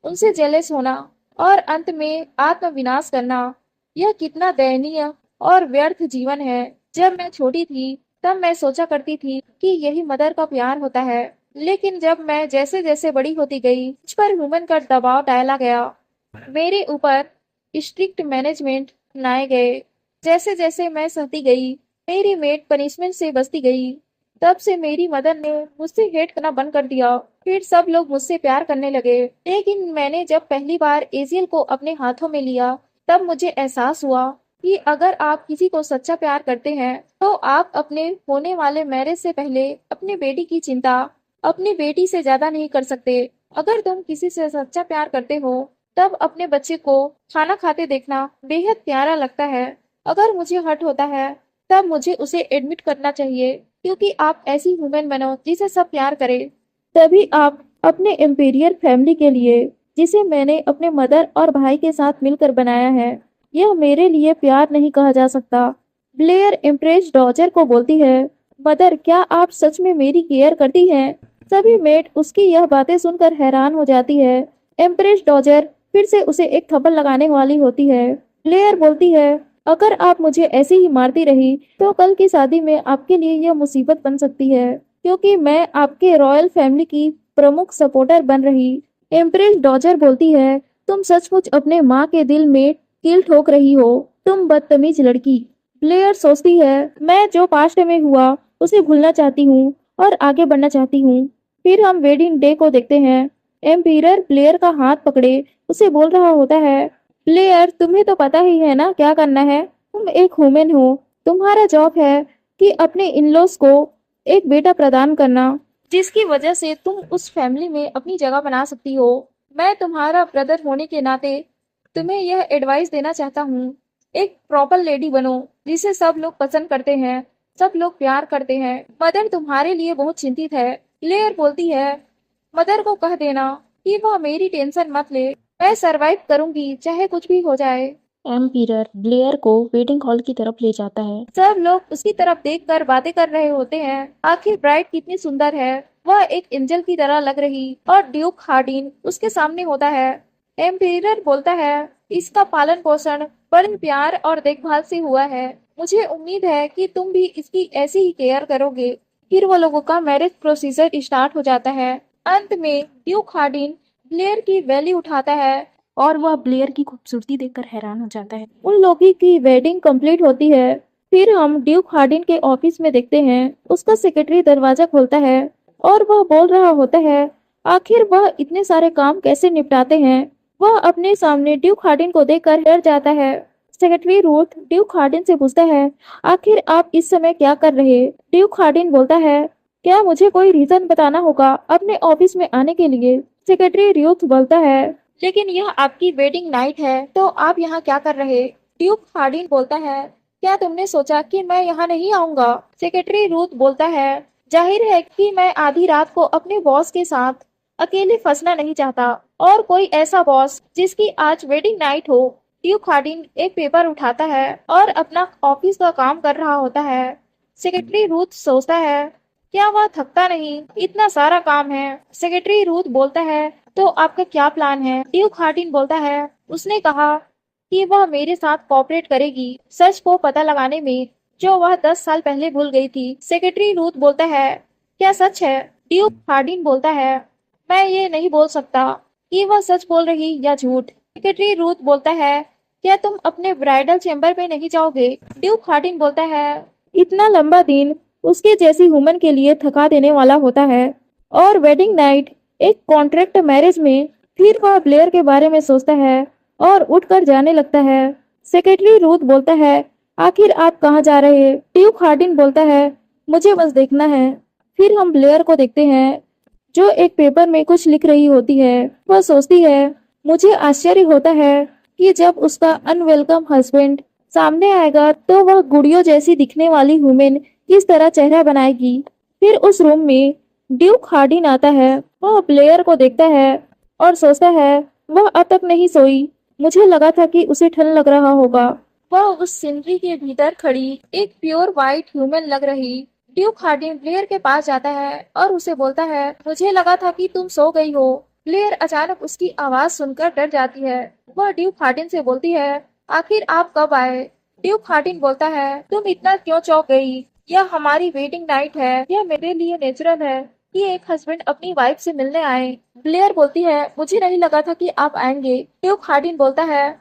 उनसे जेलस होना और अंत में आत्मविनाश करना, यह कितना दयनीय और व्यर्थ जीवन है। जब मैं छोटी थी तब मैं सोचा करती थी कि यही मदर का प्यार होता है, लेकिन जब मैं जैसे जैसे बड़ी होती गई, मुझ पर वुमेन का दबाव डाला गया। मेरे ऊपर स्ट्रिक्ट मैनेजमेंट बनाए गए। जैसे जैसे मैं सहती गई, मेरी मेड पनिशमेंट से बचती गई। तब से मेरी मदर ने मुझसे हेट करना बंद कर दिया। फिर सब लोग मुझसे प्यार करने लगे। लेकिन मैंने जब पहली बार एजियल को अपने हाथों में लिया, तब मुझे एहसास हुआ कि अगर आप किसी को सच्चा प्यार करते हैं, तो आप अपने होने वाले मैरिज से पहले अपनी बेटी की चिंता अपनी बेटी से ज्यादा नहीं कर सकते। अगर तुम किसी से सच्चा प्यार करते हो, तब अपने बच्चे को खाना खाते देखना बेहद प्यारा लगता है। अगर मुझे हर्ट होता है, तब मुझे उसे एडमिट करना चाहिए, क्योंकि आप ऐसी वुमेन बनो जिसे सब प्यार करे। तभी आप अपने एम्पीरियल फैमिली के लिए, जिसे मैंने अपने मदर और भाई के साथ मिलकर बनाया है, यह मेरे लिए प्यार नहीं कहा जा सकता। ब्लेयर इम्प्रेस डॉजर को बोलती है, मदर क्या आप सच में मेरी केयर करती हैं? सभी मेट उसकी यह बातें सुनकर हैरान हो जाती है। एम्प्रेस डॉजर फिर से उसे एक थप्पड़ लगाने वाली होती है। ब्लेयर बोलती है, अगर आप मुझे ऐसे ही मारती रही तो कल की शादी में आपके लिए यह मुसीबत बन सकती है, क्योंकि मैं आपके रॉयल फैमिली की प्रमुख सपोर्टर बन रही। एम्प्रेस डॉजर बोलती है, तुम सचमुच अपने माँ के दिल में कील ठोक रही हो, तुम बदतमीज लड़की। ब्लेयर सोचती है, मैं जो पास्ट में हुआ उसे भूलना चाहती हूँ और आगे बढ़ना चाहती हूँ। फिर हम वेडिंग डे को देखते हैं। एम्पीरर ब्लेयर का हाथ पकड़े उसे बोल रहा होता है, ब्लेयर तुम्हें तो पता ही है ना क्या करना है। तुम एक वुमेन हो, तुम्हारा जॉब है कि अपने इन-लॉज को एक बेटा प्रदान करना, जिसकी वजह से तुम उस फैमिली में अपनी जगह बना सकती हो। मैं तुम्हारा ब्रदर होने के नाते तुम्हें यह एडवाइस देना चाहता हूँ। एक प्रॉपर लेडी बनो जिसे सब लोग पसंद करते हैं, सब लोग प्यार करते हैं। मदर तुम्हारे लिए बहुत चिंतित है। क्लेयर बोलती है, मदर को कह देना कि वह मेरी टेंशन मत ले, मैं सरवाइव करूंगी चाहे कुछ भी हो जाए। एम्पियर ब्लेयर को वेडिंग हॉल की तरफ ले जाता है। सब लोग उसकी तरफ देखकर बातें कर रहे होते हैं। आखिर ब्राइड कितनी सुंदर है, वह एक एंजल की तरह लग रही। और ड्यूक हार्डिन उसके सामने होता है। एम्पियर बोलता है, इसका पालन पोषण बड़े प्यार और देखभाल से हुआ है। मुझे उम्मीद है कि तुम भी इसकी ऐसी ही केयर करोगे। फिर वो लोगों का मैरिज प्रोसीजर स्टार्ट हो जाता है। अंत में ड्यूक हार्डिन ब्लेयर की वैली उठाता है और वह ब्लेयर की खूबसूरती देखकर हैरान हो जाता है। उन लोगों की वेडिंग कंप्लीट होती है। फिर हम ड्यूक हार्डिन के ऑफिस में देखते हैं। उसका सेक्रेटरी दरवाजा खोलता है और वह बोल रहा होता है, आखिर वह इतने सारे काम कैसे निपटाते हैं। वह अपने सामने ड्यूक हार्डिन को देखकर डर जाता है। सेक्रेटरी रूथ ड्यूक हार्डिन से पूछता है, आखिर आप इस समय क्या कर रहे। ड्यूक हार्डिन बोलता है, क्या मुझे कोई रीजन बताना होगा अपने ऑफिस में आने के लिए। सेक्रेटरी रूथ बोलता है, लेकिन यह आपकी वेडिंग नाइट है तो आप यहाँ क्या कर रहे। ड्यूक हार्डिन बोलता है, क्या तुमने सोचा कि मैं यहाँ नहीं आऊंगा। सेक्रेटरी रूथ बोलता है, जाहिर है कि मैं आधी रात को अपने बॉस के साथ अकेले फंसना नहीं चाहता, और कोई ऐसा बॉस जिसकी आज वेडिंग नाइट हो। ड्यूक हार्डिन एक पेपर उठाता है और अपना ऑफिस का काम कर रहा होता है। सेक्रेटरी रूथ सोचता है, क्या वह थकता नहीं, इतना सारा काम है। सेक्रेटरी रूथ बोलता है, तो आपका क्या प्लान है। ड्यूक हार्डिन बोलता है, उसने कहा कि वह मेरे साथ कोऑपरेट करेगी सच को पता लगाने में जो वह 10 साल पहले भूल गई थी। सेक्रेटरी रूथ बोलता है, क्या सच है। ड्यूक हार्डिन बोलता है, मैं ये नहीं बोल सकता कि वह सच बोल रही या झूठ। सेक्रेटरी रूथ बोलता है, क्या तुम अपने ब्राइडल चेम्बर में नहीं जाओगे। ड्यूक हार्डिन बोलता है, इतना लंबा दिन उसके जैसी वुमन के लिए थका देने वाला होता है, और वेडिंग नाइट एक कॉन्ट्रैक्ट मैरिज में। फिर वह ब्लेयर के बारे में सोचता है और उठकर जाने लगता है। सेक्रेटरी रूथ बोलता है, आखिर आप कहाँ जा रहे। ड्यूक हार्डिन बोलता है, मुझे बस देखना है। फिर हम ब्लेयर को देखते हैं जो एक पेपर में कुछ लिख रही होती है। वह सोचती है, मुझे आश्चर्य होता है कि जब उसका अनवेलकम हस्बैंड सामने आएगा तो वह गुड़ियों जैसी दिखने वाली वुमेन किस तरह चेहरा बनाएगी। फिर उस रूम में ड्यूक हार्डिन आता है। वह ब्लेयर को देखता है और सोचता है, वह अब तक नहीं सोई। मुझे लगा था कि उसे ठंड लग रहा होगा। वह उस सीनरी के भीतर खड़ी एक प्योर वाइट ह्यूमन लग रही। ड्यूक हार्डिन ब्लेयर के पास जाता है और उसे बोलता है, मुझे लगा था कि तुम सो गई हो। ब्लेयर अचानक उसकी आवाज सुनकर डर जाती है। वह ड्यूक हार्डिन से बोलती है, आखिर आप कब आए। ड्यूक हार्डिन बोलता है, तुम इतना क्यों चौंक गई। यह हमारी वेडिंग नाइट है, यह मेरे लिए नेचुरल है कि एक हस्बैंड अपनी वाइफ से मिलने आए। ब्लेयर बोलती है, मुझे नहीं लगा था कि आप आएंगे। ड्यूक हार्डिन बोलता है,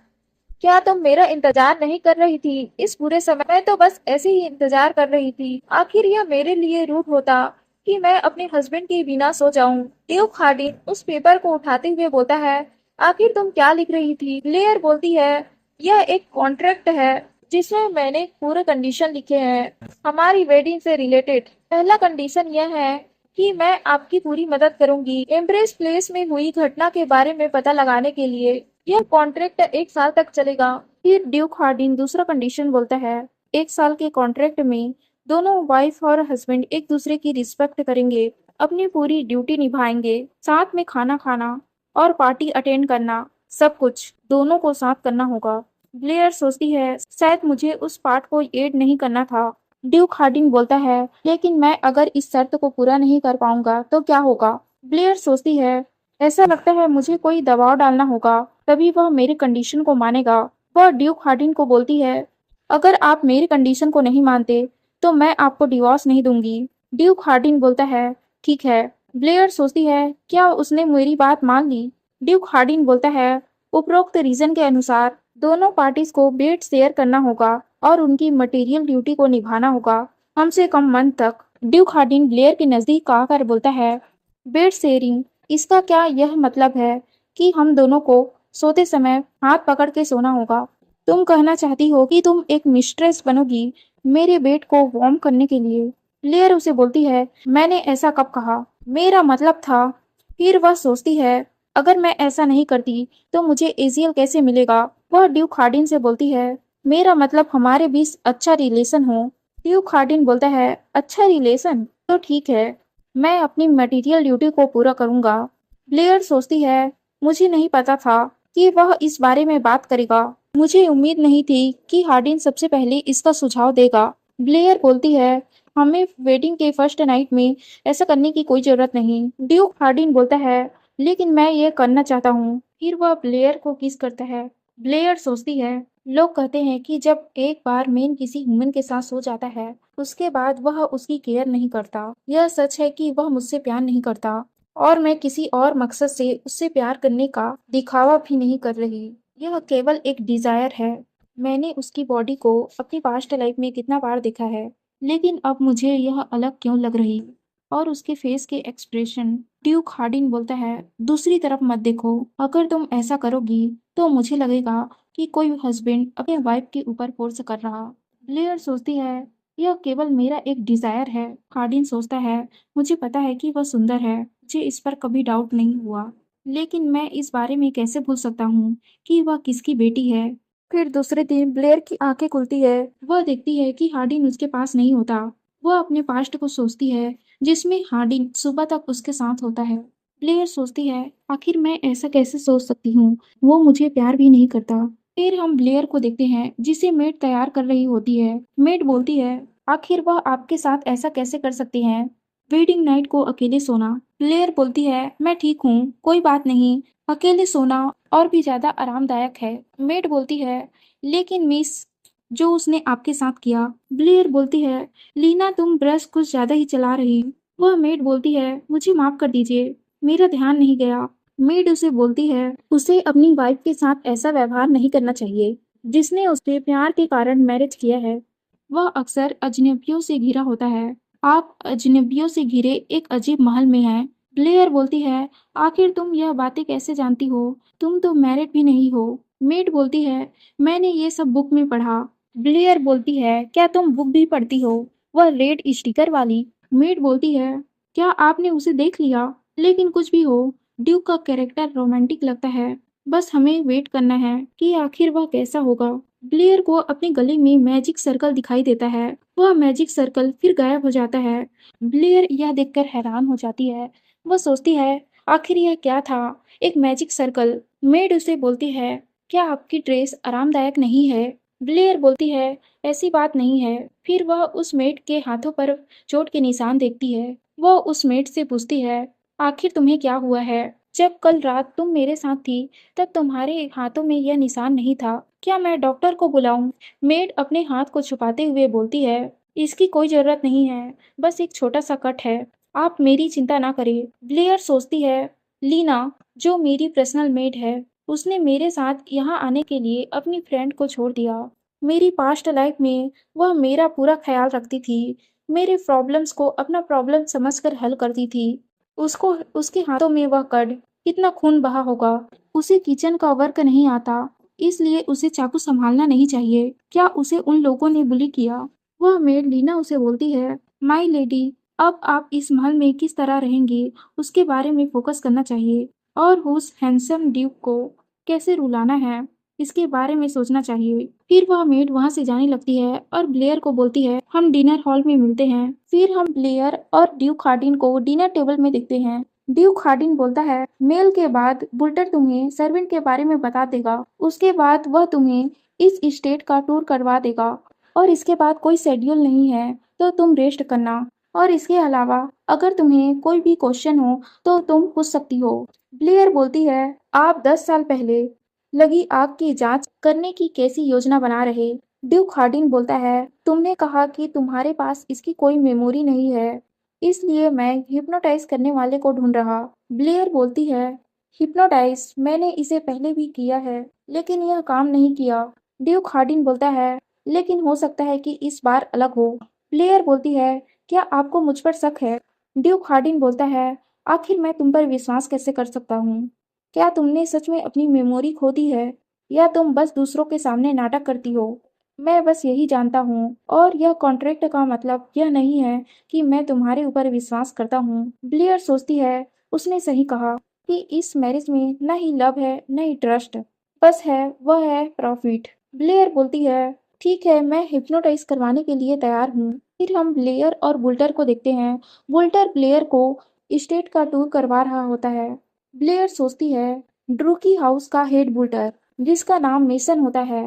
क्या तुम मेरा इंतजार नहीं कर रही थी इस पूरे समय। मैं तो बस ऐसे ही इंतजार कर रही थी। आखिर यह मेरे लिए रूट होता कि मैं अपने हस्बैंड के बिना सो जाऊं। ड्यूक हार्डिन उस पेपर को उठाते हुए बोलता है, आखिर तुम क्या लिख रही थी। ब्लेयर बोलती है, यह एक कॉन्ट्रैक्ट है जिसमें मैंने पूरे कंडीशन लिखे हैं हमारी वेडिंग से रिलेटेड। पहला कंडीशन यह है कि मैं आपकी पूरी मदद करूंगी एम्प्रेस प्लेस में हुई घटना के बारे में पता लगाने के लिए। यह कॉन्ट्रैक्ट 1 साल तक चलेगा। फिर ड्यूक हार्डिन दूसरा कंडीशन बोलता है, 1 साल के कॉन्ट्रैक्ट में दोनों वाइफ और हस्बैंड एक दूसरे की रिस्पेक्ट करेंगे, अपनी पूरी ड्यूटी निभाएंगे, साथ में खाना खाना और पार्टी अटेंड करना, सब कुछ दोनों को साथ करना होगा। ब्लेयर सोचती है, शायद मुझे उस पार्ट को ऐड नहीं करना था। ड्यूक हार्डिन बोलता है, लेकिन मैं अगर इस शर्त को पूरा नहीं कर पाऊंगा तो क्या होगा। ब्लेयर सोचती है, ऐसा लगता है मुझे कोई दबाव डालना होगा, तभी वह मेरी कंडीशन को मानेगा। वह ड्यूक हार्डिन को बोलती है, अगर आप मेरी कंडीशन को नहीं मानते तो मैं आपको डिवोर्स नहीं दूंगी। ड्यूक हार्डिन बोलता है, ठीक है। ब्लेयर सोचती है, क्या उसने मेरी बात मान ली। ड्यूक हार्डिन बोलता है, उपरोक्त रीजन के अनुसार दोनों पार्टीज को बेड शेयर करना होगा और उनकी मटेरियल ड्यूटी को निभाना होगा कम से कम मंथ तक। ड्यूक हार्डिन ब्लेयर के नजदीक आकर बोलता है, बेड शेयरिंग, इसका क्या यह मतलब है कि हम दोनों को सोते समय हाथ पकड़ के सोना होगा। तुम कहना चाहती हो कि तुम एक मिस्ट्रेस बनोगी मेरे बेड को वार्म करने के लिए। ब्लेयर उसे बोलती है, मैंने ऐसा कब कहा, मेरा मतलब था। फिर वह सोचती है, अगर मैं ऐसा नहीं करती तो मुझे एजियल कैसे मिलेगा? वह ड्यूक हार्डिन से बोलती है, मेरा मतलब हमारे बीच अच्छा रिलेशन हो। ड्यूक हार्डिन बोलता है, अच्छा रिलेशन तो ठीक है, मैं अपनी मटेरियल ड्यूटी को पूरा करूंगा। ब्लेयर सोचती है, मुझे नहीं पता था कि वह इस बारे में बात करेगा। मुझे उम्मीद नहीं थी कि हार्डिन सबसे पहले इसका सुझाव देगा। ब्लेयर बोलती है, हमें वेडिंग के फर्स्ट नाइट में ऐसा करने की कोई जरूरत नहीं। ड्यूक हार्डिन बोलता है, लेकिन मैं ये करना चाहता हूँ। फिर वह ब्लेयर को किस करता है। ब्लेयर सोचती है, लोग कहते हैं कि जब एक बार मैन किसी ह्यूमन के साथ सो जाता है उसके बाद वह उसकी केयर नहीं करता। यह सच है कि वह मुझसे प्यार नहीं करता और मैं किसी और मकसद से उससे प्यार करने का दिखावा भी नहीं कर रही। यह केवल एक डिजायर है। मैंने उसकी बॉडी को अपनी पास्ट लाइफ में कितना बार देखा है, लेकिन अब मुझे यह अलग क्यों लग रही। और उसके फेस के एक्सप्रेशन। ड्यूक हार्डिन बोलता है, दूसरी तरफ मत देखो, अगर तुम ऐसा करोगी तो मुझे लगेगा कि कोई हस्बैंड अपने वाइफ के ऊपर फोर्स कर रहा। ब्लेयर सोचती है, यह केवल मेरा एक डिजायर है। हार्डिन सोचता है, मुझे पता है कि वह सुंदर है, मुझे इस पर कभी डाउट नहीं हुआ, लेकिन मैं इस बारे में कैसे भूल सकता हूँ कि वह किसकी बेटी है। फिर दूसरे दिन ब्लेयर की आंखें खुलती है। वह देखती है कि हार्डिन उसके पास नहीं होता। वह अपने पास्ट को सोचती है जिसमें हार्डिन सुबह तक उसके साथ होता है। ब्लेयर सोचती है, आखिर मैं ऐसा कैसे सोच सकती हूँ, वो मुझे प्यार भी नहीं करता। फिर हम ब्लेयर को देखते हैं जिसे मेड तैयार कर रही होती है। मेड बोलती है, आखिर वह आपके साथ ऐसा कैसे कर सकती हैं? वेडिंग नाइट को अकेले सोना। ब्लेयर बोलती है, मैं ठीक हूँ, कोई बात नहीं, अकेले सोना और भी ज्यादा आरामदायक है। मेड बोलती है, लेकिन मिस, जो उसने आपके साथ किया। ब्लेयर बोलती है, लीना तुम ब्रश कुछ ज्यादा ही चला रही। वह मेड बोलती है, मुझे माफ कर दीजिए, मेरा ध्यान नहीं गया। मेड उसे बोलती है, उसे अपनी वाइफ के साथ ऐसा व्यवहार नहीं करना चाहिए जिसने उससे प्यार के कारण मैरिज किया है। वह अक्सर अजनबियों से घिरा होता है। आप अजनबियों से घिरे एक अजीब महल में हैं। ब्लेयर बोलती है, आखिर तुम यह बातें कैसे जानती हो, तुम तो मैरिड भी नहीं हो। मेड बोलती है, मैंने ये सब बुक में पढ़ा। ब्लेयर बोलती है, क्या तुम बुक भी पढ़ती हो, वह रेड स्टिकर वाली? मेड बोलती है, क्या आपने उसे देख लिया? लेकिन कुछ भी हो, ड्यूक का कैरेक्टर रोमांटिक लगता है। बस हमें वेट करना है कि आखिर वह कैसा होगा। ब्लेयर को अपने गले में मैजिक सर्कल दिखाई देता है। वह मैजिक सर्कल फिर गायब हो जाता है। ब्लेयर यह देखकर हैरान हो जाती है। वह सोचती है, आखिर यह क्या था, एक मैजिक सर्कल। मेड उसे बोलती है, क्या आपकी ड्रेस आरामदायक नहीं है? ब्लेयर बोलती है, ऐसी बात नहीं है। फिर वह उस मेड के हाथों पर चोट के निशान देखती है। वह उस मेड से पूछती है, आखिर तुम्हें क्या हुआ है? जब कल रात तुम मेरे साथ थी तब तुम्हारे हाथों में यह निशान नहीं था। क्या मैं डॉक्टर को बुलाऊं? मेड अपने हाथ को छुपाते हुए बोलती है, इसकी कोई जरूरत नहीं है, बस एक छोटा सा कट है, आप मेरी चिंता ना करें। ब्लेयर सोचती है, लीना, जो मेरी पर्सनल मेड है, उसने मेरे साथ यहाँ आने के लिए अपनी फ्रेंड को छोड़ दिया। मेरी पास्ट लाइफ में वह मेरा पूरा ख्याल रखती थी, मेरे प्रॉब्लम्स को अपना प्रॉब्लम समझकर हल करती थी। उसको उसके हाथों में वह कट, कितना खून बहा होगा। उसे किचन का वर्क नहीं आता, इसलिए उसे चाकू संभालना नहीं चाहिए। क्या उसे उन लोगों ने बुली किया? वह मेड लीना उसे बोलती है, माई लेडी, अब आप इस महल में किस तरह रहेंगे उसके बारे में फोकस करना चाहिए, और उस हैंडसम ड्यूक को कैसे रुलाना है इसके बारे में सोचना चाहिए। फिर वह मेड वहां से जाने लगती है और ब्लेयर को बोलती है, हम डिनर हॉल में मिलते हैं। फिर हम ब्लेयर और ड्यूक हार्डिन को डिनर टेबल में देखते हैं। ड्यूक हार्डिन बोलता है, मेल के बाद बुल्टर तुम्हें सर्वेंट के बारे में बता देगा, उसके बाद वह तुम्हें इस स्टेट का टूर करवा देगा, और इसके बाद कोई शेड्यूल नहीं है तो तुम रेस्ट करना, और इसके अलावा अगर तुम्हें कोई भी क्वेश्चन हो तो तुम पूछ सकती हो। ब्लेयर बोलती है, आप 10 साल पहले लगी आग की जांच करने की कैसी योजना बना रहे? ड्यूक हार्डिन बोलता है, तुमने कहा कि तुम्हारे पास इसकी कोई मेमोरी नहीं है, इसलिए मैं हिप्नोटाइज करने वाले को ढूंढ रहा। ब्लेयर बोलती है, हिप्नोटाइज मैंने इसे पहले भी किया है, लेकिन यह काम नहीं किया। ड्यूक हार्डिन बोलता है, लेकिन हो सकता है कि इस बार अलग हो। ब्लेयर बोलती है, क्या आपको मुझ पर शक है? ड्यूक हार्डिन बोलता है, आखिर मैं तुम पर विश्वास कैसे कर सकता हूँ? क्या तुमने सच में अपनी मेमोरी खो दी है, या तुम बस दूसरों के सामने नाटक करती हो? मैं बस यही जानता हूँ, और यह कॉन्ट्रैक्ट का मतलब यह नहीं है कि मैं तुम्हारे ऊपर विश्वास करता हूँ। ब्लेयर सोचती है, उसने सही कहा। कि इस मैरिज में न ही लव है न ही ट्रस्ट, बस है वह है प्रॉफिट। ब्लेयर बोलती है ठीक है, मैं हिप्नोटाइज करवाने के लिए तैयार हूँ। फिर हम ब्लेयर और बुल्टर को देखते हैं। बुल्टर ब्लेयर को स्टेट का टूर करवा रहा होता है। ब्लेयर सोचती है ड्रूकी हाउस का हेड बुल्टर, जिसका नाम मेसन होता है,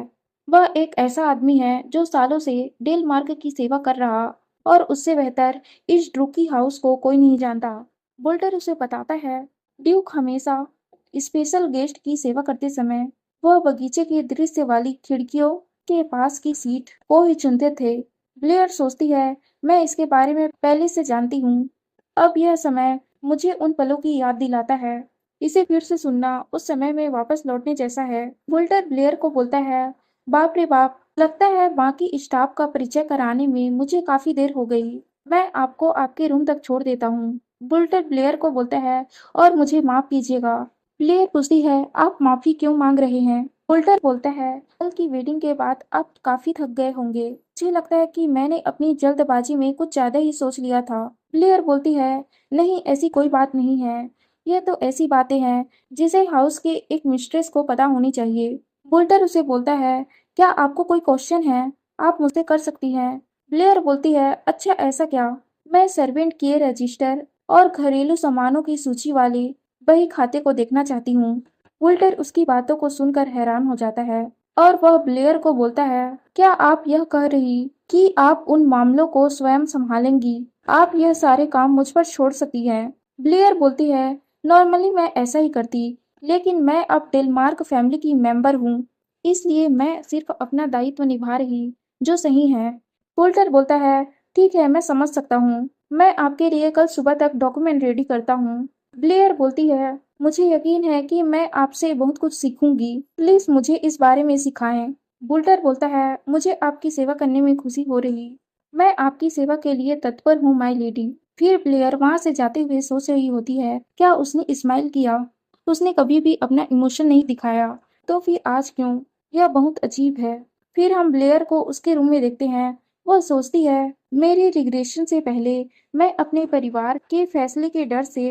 वह एक ऐसा आदमी है जो सालों से डेलमार्क की सेवा कर रहा, और उससे बेहतर इस ड्रूकी हाउस को कोई नहीं जानता। बुल्टर उसे बताता है ड्यूक हमेशा स्पेशल गेस्ट की सेवा करते समय वह बगीचे के दृश्य वाली खिड़कियों के पास की सीट को ही चुनते थे। ब्लेयर सोचती है मैं इसके बारे में पहले से जानती हूँ। अब यह समय मुझे उन पलों की याद दिलाता है। इसे फिर से सुनना उस समय में वापस लौटने जैसा है। वोल्टर ब्लेयर को बोलता है बाप रे बाप, लगता है बाकी स्टाफ का परिचय कराने में मुझे काफी देर हो गई। मैं आपको आपके रूम तक छोड़ देता हूँ। वोल्टर ब्लेयर को बोलता है और मुझे माफ कीजिएगा। ब्लेयर पूछती है आप माफी क्यों मांग रहे हैं? वोल्टर बोलता है कल की वेडिंग के बाद आप काफी थक गए होंगे। मुझे लगता है कि मैंने अपनी जल्दबाजी में कुछ ज्यादा ही सोच लिया था। ब्लेयर बोलती है नहीं, ऐसी कोई बात नहीं है। यह तो ऐसी बातें हैं जिसे हाउस के एक मिस्ट्रेस को पता होनी चाहिए। वोल्टर उसे बोलता है क्या आपको कोई क्वेश्चन है? आप मुझसे कर सकती हैं। ब्लेयर बोलती है अच्छा ऐसा क्या? मैं सर्वेंट के रजिस्टर और घरेलू सामानों की सूची वाले बही खाते को देखना चाहती हूँ। वोल्टर उसकी बातों को सुनकर हैरान हो जाता है और वह ब्लेयर को बोलता है क्या आप यह कह रही कि आप उन मामलों को स्वयं संभालेंगी? आप यह सारे काम मुझ पर छोड़ सकती हैं। ब्लेयर बोलती है नॉर्मली मैं ऐसा ही करती, लेकिन मैं अब डेलमार्क फैमिली की मेंबर हूँ, इसलिए मैं सिर्फ अपना दायित्व निभा रही जो सही है। वोल्टर बोलता है ठीक है, मैं समझ सकता हूँ। मैं आपके लिए कल सुबह तक डॉक्यूमेंट रेडी करता हूँ। ब्लेयर बोलती है मुझे यकीन है कि मैं आपसे बहुत कुछ सीखूंगी, प्लीज मुझे इस बारे में सिखाएं। बुल्टर बोलता है मुझे आपकी सेवा करने में खुशी हो रही, मैं आपकी सेवा के लिए तत्पर हूँ माय लेडी। फिर ब्लेयर वहां से जाते हुए सोच रही होती है क्या उसने स्माइल किया? उसने कभी भी अपना इमोशन नहीं दिखाया, तो फिर आज क्यों? यह बहुत अजीब है। फिर हम ब्लेयर को उसके रूम में देखते हैं। वह सोचती है मेरे रिग्रेशन से पहले मैं अपने परिवार के फैसले के डर से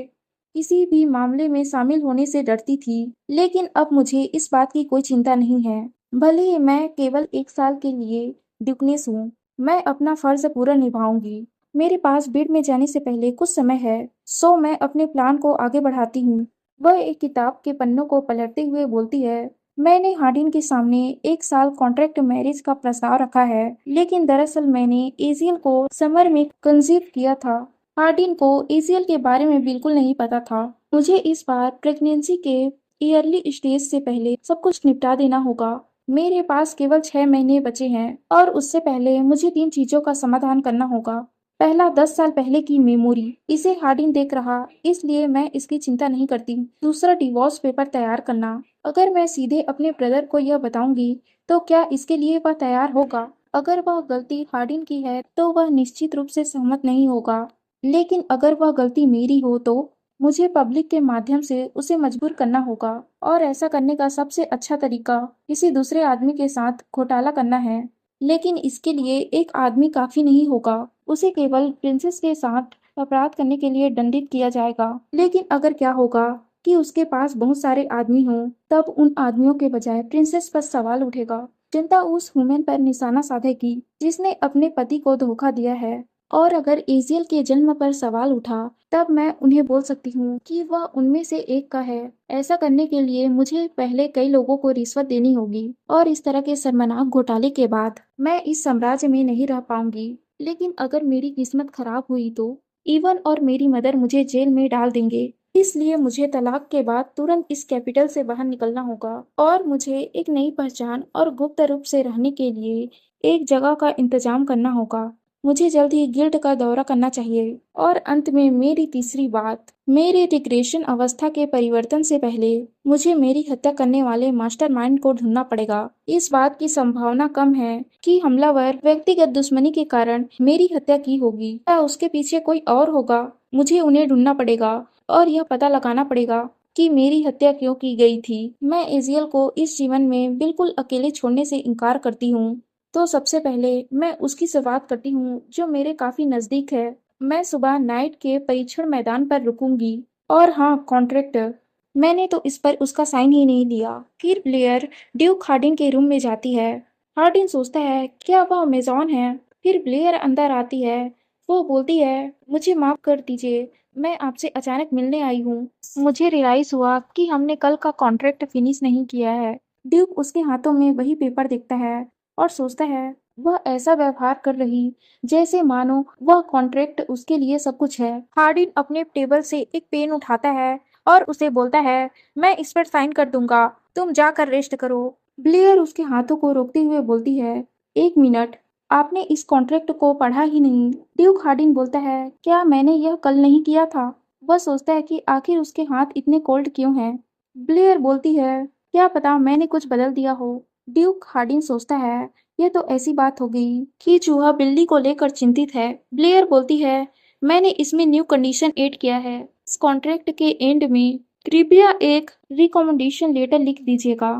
किसी भी मामले में शामिल होने से डरती थी, लेकिन अब मुझे इस बात की कोई चिंता नहीं है। भले ही मैं केवल 1 साल के लिए ड्यूकनेस हूँ, मैं अपना फर्ज पूरा निभाऊंगी। मेरे पास बेड में जाने से पहले कुछ समय है, सो मैं अपने प्लान को आगे बढ़ाती हूँ। वह एक किताब के पन्नों को पलटते हुए बोलती है मैंने हार्डिन के सामने 1 साल कॉन्ट्रैक्ट मैरिज का प्रस्ताव रखा है, लेकिन दरअसल मैंने एजियल को समर में कंसीव किया था। हार्डिन को एसीएल के बारे में बिल्कुल नहीं पता था। मुझे इस बार प्रेगनेंसी के ईयरली स्टेज से पहले सब कुछ निपटा देना होगा। मेरे पास केवल 6 महीने बचे हैं और उससे पहले मुझे 3 चीजों का समाधान करना होगा। पहला 10 साल पहले की मेमोरी, इसे हार्डिन देख रहा, इसलिए मैं इसकी चिंता नहीं करती। दूसरा डिवोर्स पेपर तैयार करना, अगर मैं सीधे अपने ब्रदर को यह बताऊंगी तो क्या इसके लिए वह तैयार होगा? अगर वह गलती हार्डिन की है तो वह निश्चित रूप से सहमत नहीं होगा, लेकिन अगर वह गलती मेरी हो तो मुझे पब्लिक के माध्यम से उसे मजबूर करना होगा, और ऐसा करने का सबसे अच्छा तरीका किसी दूसरे आदमी के साथ घोटाला करना है। लेकिन इसके लिए एक आदमी काफी नहीं होगा, उसे केवल प्रिंसेस के साथ अपराध करने के लिए दंडित किया जाएगा। लेकिन अगर क्या होगा कि उसके पास बहुत सारे आदमी हों, तब उन आदमियों के बजाय प्रिंसेस पर सवाल उठेगा। जनता उस वुमेन पर निशाना साधेगी जिसने अपने पति को धोखा दिया है, और अगर एजियल के जन्म पर सवाल उठा तब मैं उन्हें बोल सकती हूँ कि वह उनमें से एक का है। ऐसा करने के लिए मुझे पहले कई लोगों को रिश्वत देनी होगी, और इस तरह के शर्मनाक घोटाले के बाद मैं इस साम्राज्य में नहीं रह पाऊंगी। लेकिन अगर मेरी किस्मत खराब हुई तो इवन और मेरी मदर मुझे जेल में डाल देंगे। इसलिए मुझे तलाक के बाद तुरंत इस कैपिटल से बाहर निकलना होगा, और मुझे एक नई पहचान और गुप्त रूप से रहने के लिए एक जगह का इंतजाम करना होगा। मुझे जल्द ही गिल्ड का दौरा करना चाहिए। और अंत में मेरी तीसरी बात, मेरे रिग्रेशन अवस्था के परिवर्तन से पहले मुझे मेरी हत्या करने वाले मास्टरमाइंड को ढूंढना पड़ेगा। इस बात की संभावना कम है कि हमलावर व्यक्तिगत दुश्मनी के कारण मेरी हत्या की होगी या उसके पीछे कोई और होगा। मुझे उन्हें ढूंढना पड़ेगा और यह पता लगाना पड़ेगा कि मेरी हत्या क्यों की गई थी। मैं एजियल को इस जीवन में बिल्कुल अकेले छोड़ने से इनकार करती हूँ, तो सबसे पहले मैं उसकी शुरुआत करती हूँ जो मेरे काफी नजदीक है। मैं सुबह नाइट के परीक्षण मैदान पर रुकूंगी। और हाँ कॉन्ट्रैक्टर, मैंने तो इस पर उसका साइन ही नहीं लिया। फिर ब्लेयर ड्यूक हार्डिन के रूम में जाती है। हार्डिन सोचता है क्या वह अमेजॉन है। फिर ब्लेयर अंदर आती है। वो बोलती है मुझे माफ कर दीजिए, मैं आपसे अचानक मिलने आई हूँ। मुझे रियलाइज हुआ कि हमने कल का कॉन्ट्रैक्ट फिनिश नहीं किया है। ड्यूक उसके हाथों में वही पेपर देखता है और सोचता है वह ऐसा व्यवहार कर रही जैसे मानो वह कॉन्ट्रैक्ट उसके लिए सब कुछ है। हार्डिन अपने टेबल से एक पेन उठाता है और उसे बोलता है मैं इस पर साइन कर दूंगा, तुम जाकर रेस्ट करो। ब्लेयर उसके हाथों को रोकते हुए बोलती है एक मिनट, आपने इस कॉन्ट्रैक्ट को पढ़ा ही नहीं। ड्यूक हार्डिन बोलता है क्या मैंने यह कल नहीं किया था। वह सोचता है कि आखिर उसके हाथ इतने कोल्ड क्यों हैं। ब्लेयर बोलती है क्या पता मैंने कुछ बदल दिया हो। ड्यूक हार्डिन सोचता है यह तो ऐसी बात हो गई कि चूहा बिल्ली को लेकर चिंतित है। ब्लेयर बोलती है मैंने इसमें न्यू कंडीशन ऐड किया है। इस कॉन्ट्रैक्ट के एंड में कृपया एक रिकमेंडेशन लेटर लिख दीजिएगा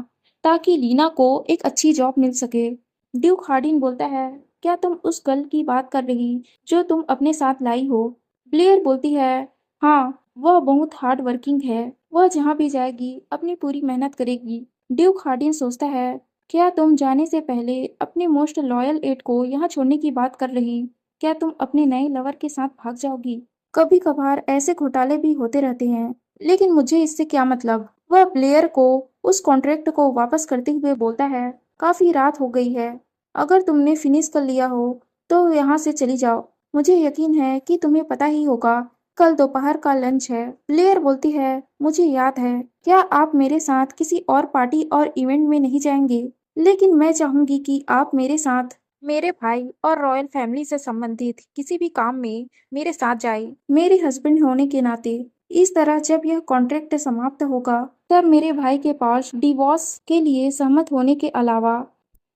ताकि लीना को एक अच्छी जॉब मिल सके। ड्यूक हार्डिन बोलता है क्या तुम उस गर्ल की बात कर रही जो तुम अपने साथ लाई हो। ब्लेयर बोलती है हाँ, वह बहुत हार्ड वर्किंग है, वह जहाँ भी जाएगी अपनी पूरी मेहनत करेगी। ड्यूक हार्डिन सोचता है क्या तुम जाने से पहले अपने मोस्ट लॉयल एड को यहाँ छोड़ने की बात कर रही। क्या तुम अपने नए लवर के साथ भाग जाओगी। कभी कभार ऐसे घोटाले भी होते रहते हैं, लेकिन मुझे इससे क्या मतलब। वह ब्लेयर को उस कॉन्ट्रैक्ट को वापस करते हुए बोलता है काफी रात हो गई है, अगर तुमने फिनिश कर लिया हो तो यहाँ से चली जाओ। मुझे यकीन है कि तुम्हें पता ही होगा कल दोपहर का लंच है। ब्लेयर बोलती है मुझे याद है, क्या आप मेरे साथ किसी और पार्टी और इवेंट में नहीं जाएंगे, लेकिन मैं चाहूंगी कि आप मेरे साथ मेरे भाई और रॉयल फैमिली से संबंधित किसी भी काम में मेरे साथ जाए। मेरे हस्बैंड होने के नाते इस तरह जब यह कॉन्ट्रैक्ट समाप्त होगा तब मेरे भाई के पास डिवोर्स के लिए सहमत होने के अलावा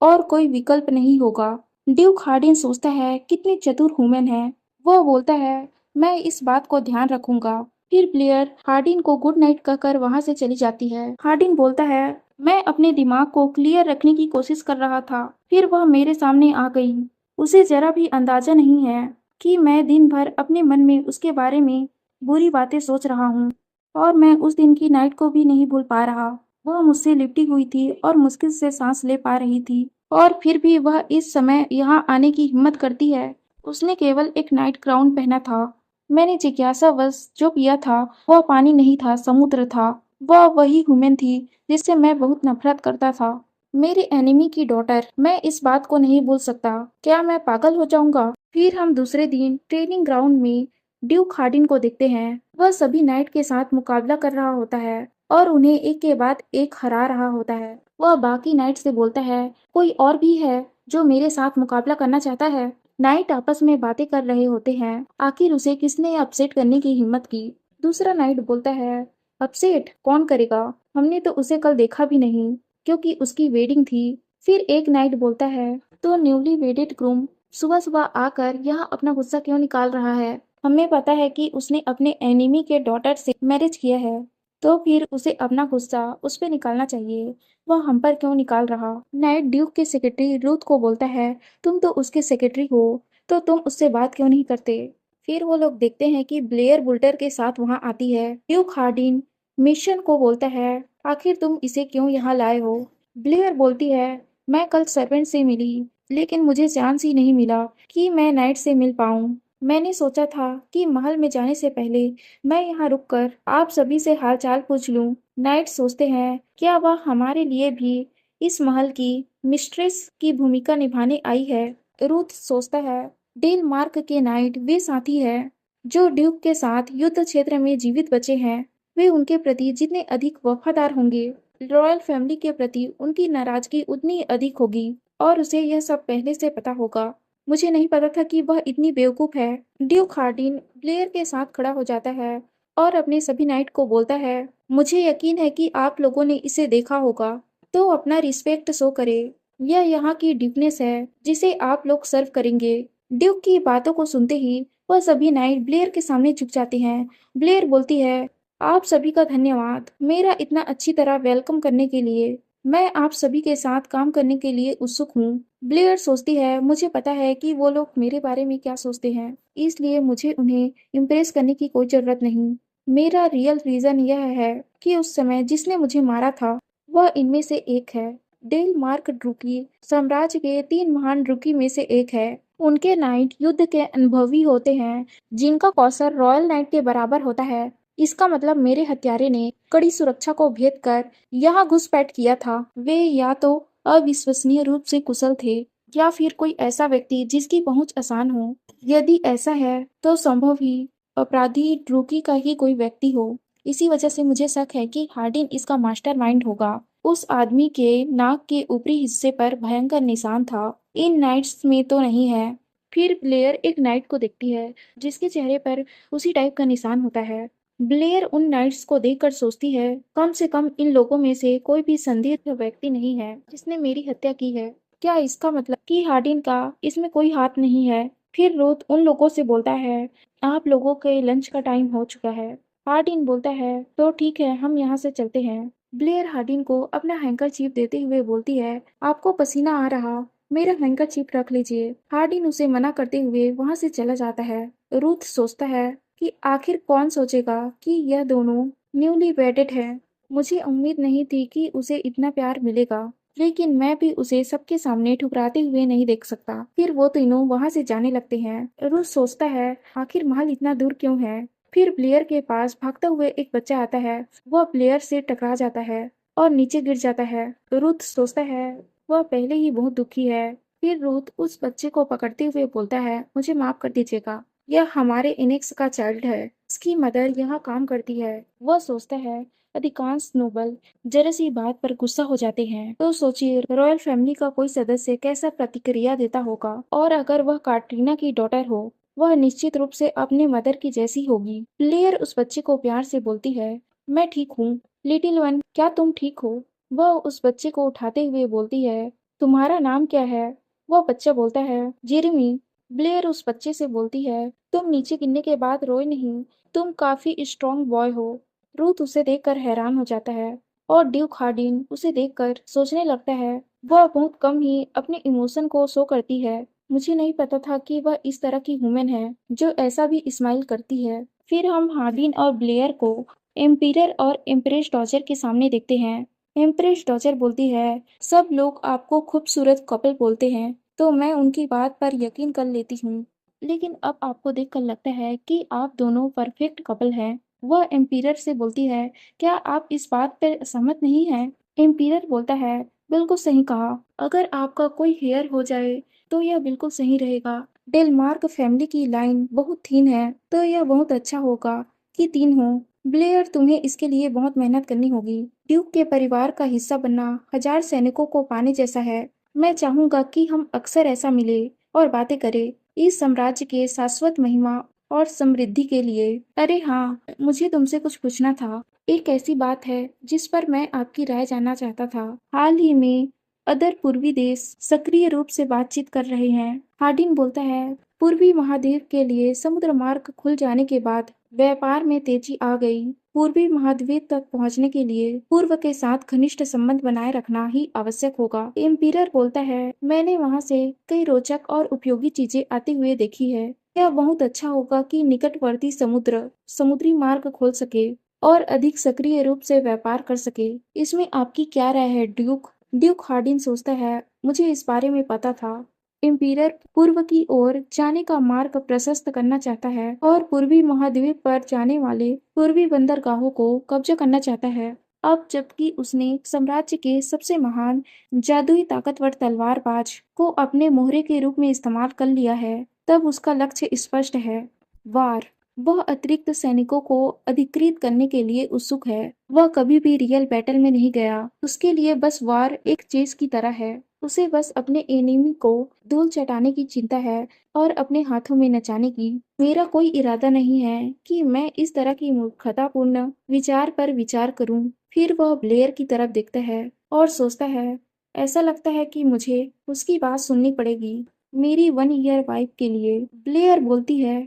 और कोई विकल्प नहीं होगा। ड्यूक हार्डिन सोचता है कितनी चतुर वुमेन है। वह बोलता है मैं इस बात को ध्यान रखूंगा। फिर ब्लेयर हार्डिन को गुड नाइट कहकर वहां से चली जाती है। हार्डिन बोलता है मैं अपने दिमाग को क्लियर रखने की कोशिश कर रहा था, फिर वह मेरे सामने आ गई। उसे जरा भी अंदाजा नहीं है कि मैं दिन भर अपने मन में उसके बारे में बुरी बातें सोच रहा हूँ और मैं उस दिन की नाइट को भी नहीं भूल पा रहा। वह मुझसे लिपटी हुई थी और मुश्किल से सांस ले पा रही थी और फिर भी वह इस समय यहाँ आने की हिम्मत करती है। उसने केवल एक नाइट क्राउन पहना था। मैंने जिज्ञासावश जो पिया था वह पानी नहीं था, समुद्र था। वह वही वुमेन थी जिससे मैं बहुत नफरत करता था। मेरे एनिमी की डॉटर, मैं इस बात को नहीं भूल सकता। क्या मैं पागल हो जाऊंगा। फिर हम दूसरे दिन ट्रेनिंग ग्राउंड में ड्यूक हार्डिन को देखते हैं। वह सभी नाइट के साथ मुकाबला कर रहा होता है और उन्हें एक के बाद एक हरा रहा होता है। वह बाकी नाइट से बोलता है कोई और भी है जो मेरे साथ मुकाबला करना चाहता है। नाइट आपस में बातें कर रहे होते हैं, आखिर उसे किसने अपसेट करने की हिम्मत की। दूसरा नाइट बोलता है अपसेट कौन करेगा, हमने तो उसे कल देखा भी नहीं क्योंकि उसकी वेडिंग थी। फिर एक नाइट बोलता है तो न्यूली वेडेड ग्रूम सुबह सुबह आकर यहाँ अपना गुस्सा क्यों निकाल रहा है। हमें पता है कि उसने अपने एनिमी के डॉटर से मैरिज किया है, तो फिर उसे अपना गुस्सा उस पर निकालना चाहिए। वह हम पर क्यों निकाल रहा। नाइट ड्यूक के सेक्रेटरी रूथ को बोलता है तुम तो उसके सेक्रेटरी हो, तो तुम उससे बात क्यों नहीं करते। फिर वो लोग देखते हैं कि ब्लेयर बुल्टर के साथ वहां आती है। ड्यूक हार्डिन मिशन को बोलता है आखिर तुम इसे क्यों यहाँ लाए हो। ब्लेयर बोलती है मैं कल सर्वेंट से मिली, लेकिन मुझे चांस ही नहीं मिला कि मैं नाइट से मिल पाऊं। मैंने सोचा था कि महल में जाने से पहले मैं यहाँ रुककर आप सभी से हालचाल पूछ लूं। नाइट सोचते हैं क्या वह हमारे लिए भी इस महल की मिस्ट्रेस की भूमिका निभाने आई है। रूथ सोचता है डेल मार्क के नाइट वे साथी है जो ड्यूक के साथ युद्ध क्षेत्र में जीवित बचे हैं। वे उनके प्रति जितने अधिक वफादार होंगे, रॉयल फैमिली के प्रति उनकी नाराजगी उतनी अधिक होगी और उसे यह सब पहले से पता होगा। मुझे नहीं पता था कि वह इतनी बेवकूफ है। ड्यूक हार्डिन ब्लेयर के साथ खड़ा हो जाता है और अपने सभी नाइट को बोलता है मुझे यकीन है कि आप लोगों ने इसे देखा होगा, तो अपना रिस्पेक्ट शो करे। यह यहाँ की ड्यूकनेस है जिसे आप लोग सर्व करेंगे। ड्यूक की बातों को सुनते ही वह सभी नाइट ब्लेयर के सामने झुक जाते हैं। ब्लेयर बोलती है आप सभी का धन्यवाद मेरा इतना अच्छी तरह वेलकम करने के लिए। मैं आप सभी के साथ काम करने के लिए उत्सुक हूँ। ब्लेयर सोचती है मुझे पता है कि वो लोग मेरे बारे में क्या सोचते हैं, इसलिए मुझे उन्हें इम्प्रेस करने की कोई जरूरत नहीं। मेरा रियल रीजन यह है कि उस समय जिसने मुझे मारा था वह इनमें से एक है। डेल मार्क ड्रूकी साम्राज्य के 3 महान ड्रूकी में से एक है। उनके नाइट युद्ध के अनुभवी होते हैं, जिनका कौशल रॉयल नाइट के बराबर होता है। इसका मतलब मेरे हत्यारे ने कड़ी सुरक्षा को भेद कर यहाँ घुसपैठ किया था। वे या तो अविश्वसनीय रूप से कुशल थे या फिर कोई ऐसा व्यक्ति जिसकी पहुंच आसान हो। यदि ऐसा है तो संभव ही अपराधी ड्रूकी का ही कोई व्यक्ति हो। इसी वजह से मुझे शक है कि हार्डिन इसका मास्टरमाइंड होगा। उस आदमी के नाक के ऊपरी हिस्से पर भयंकर निशान था। इन नाइट्स में तो नहीं है। फिर ब्लेयर एक नाइट को देखती है जिसके चेहरे पर उसी टाइप का निशान होता है। ब्लेयर उन नाइट्स को देखकर सोचती है, कम से कम इन लोगों में से कोई भी संदिग्ध व्यक्ति नहीं है जिसने मेरी हत्या की है। क्या इसका मतलब कि हार्डिन का इसमें कोई हाथ नहीं है? फिर रूथ उन लोगों से बोलता है, आप लोगों के लंच का टाइम हो चुका है। हार्डिन बोलता है, तो ठीक है, हम यहाँ से चलते हैं। ब्लेयर हार्डिन को अपना हैंकरचीफ देते हुए बोलती है, आपको पसीना आ रहा, मेरा हैंकरचीफ रख लीजिए। हार्डिन उसे मना करते हुए वहां से चला जाता है। रूथ सोचता है कि आखिर कौन सोचेगा कि यह दोनों न्यूली वेडेड है। मुझे उम्मीद नहीं थी कि उसे इतना प्यार मिलेगा, लेकिन मैं भी उसे सबके सामने ठुकराते हुए नहीं देख सकता। फिर वो तीनों वहां से जाने लगते हैं। रूथ सोचता है, आखिर महल इतना दूर क्यों है? फिर ब्लेयर के पास भागता हुए एक बच्चा आता है। वह ब्लेयर से टकरा जाता है और नीचे गिर जाता है। रूथ सोचता है वह पहले ही बहुत दुखी है। फिर रूथ उस बच्चे को पकड़ते हुए बोलता है, मुझे माफ कर दीजिएगा, यह हमारे इनेक्स का चाइल्ड है। इसकी मदर यहाँ काम करती है। वह सोचता है अधिकांश नोबल जरा सी बात पर गुस्सा हो जाते हैं, तो सोचिए रॉयल फैमिली का कोई सदस्य कैसा प्रतिक्रिया देता होगा। और अगर वह काटरीना की डॉटर हो, वह निश्चित रूप से अपने मदर की जैसी होगी। प्लेयर उस बच्चे को प्यार से बोलती है, मैं ठीक हूँ लिटिल वन, क्या तुम ठीक हो? वह उस बच्चे को उठाते हुए बोलती है, तुम्हारा नाम क्या है? वह बच्चा बोलता है, जेरेमी। ब्लेयर उस बच्चे से बोलती है, तुम नीचे गिरने के बाद रोए नहीं, तुम काफी स्ट्रॉन्ग बॉय हो। रूथ उसे देखकर हैरान हो जाता है और ड्यूक हार्डिन उसे देखकर सोचने लगता है, वह बहुत कम ही अपने इमोशन को शो करती है। मुझे नहीं पता था कि वह इस तरह की वुमेन है जो ऐसा भी स्माइल करती है। फिर हम हार्डिन और ब्लेयर को एम्पियर और एम्प्रेस डॉजर के सामने देखते हैं। एम्प्रेस डॉजर बोलती है, सब लोग आपको खूबसूरत कपल बोलते हैं तो मैं उनकी बात पर यकीन कर लेती हूँ, लेकिन अब आपको देखकर लगता है कि आप दोनों परफेक्ट कपल हैं। वह एम्पियर से बोलती है, क्या आप इस बात पर सहमत नहीं हैं? एम्पियर बोलता है, बिल्कुल सही कहा, अगर आपका कोई हेयर हो जाए तो यह बिल्कुल सही रहेगा। डेलमार्क फैमिली की लाइन बहुत थीन है तो यह बहुत अच्छा होगा कि 3 हो। ब्लेयर, तुम्हें इसके लिए बहुत मेहनत करनी होगी। ड्यूक के परिवार का हिस्सा बनना 1000 सैनिकों को पाने जैसा है। मैं चाहूंगा कि हम अक्सर ऐसा मिले और बातें करें इस साम्राज्य के शाश्वत महिमा और समृद्धि के लिए। अरे हाँ, मुझे तुमसे कुछ पूछना था। एक ऐसी बात है जिस पर मैं आपकी राय जानना चाहता था। हाल ही में अदर पूर्वी देश सक्रिय रूप से बातचीत कर रहे हैं। हार्डिन बोलता है, पूर्वी महाद्वीप के लिए समुद्र मार्ग खुल जाने के बाद व्यापार में तेजी आ गई। पूर्वी महाद्वीप तक पहुंचने के लिए पूर्व के साथ घनिष्ठ संबंध बनाए रखना ही आवश्यक होगा। एम्पियर बोलता है, मैंने वहां से कई रोचक और उपयोगी चीजें आते हुए देखी है। यह बहुत अच्छा होगा कि निकटवर्ती समुद्री मार्ग खोल सके और अधिक सक्रिय रूप से व्यापार कर सके। इसमें आपकी क्या राय है ड्यूक? ड्यूक हार्डिन सोचता है, मुझे इस बारे में पता था। एम्पियर पूर्व की ओर जाने का मार्ग प्रशस्त करना चाहता है और पूर्वी महाद्वीप पर जाने वाले पूर्वी बंदरगाहों को कब्जा करना चाहता है। अब जबकि उसने साम्राज्य के सबसे महान जादुई ताकतवर तलवारबाज को अपने मोहरे के रूप में इस्तेमाल कर लिया है, तब उसका लक्ष्य स्पष्ट है, वार। वह अतिरिक्त सैनिकों को अधिकृत करने के लिए उत्सुक है। वह कभी भी रियल बैटल में नहीं गया। उसके लिए बस वार एक चेस की तरह है। उसे बस अपने एनिमी को धूल चटाने की चिंता है और अपने हाथों में नचाने की। मेरा कोई इरादा नहीं है कि मैं इस तरह की मूर्खतापूर्ण विचार पर विचार करूं। फिर वह ब्लेयर की तरफ देखता है और सोचता है, ऐसा लगता है कि मुझे उसकी बात सुननी पड़ेगी मेरी 1 ईयर वाइफ के लिए। ब्लेयर बोलती है,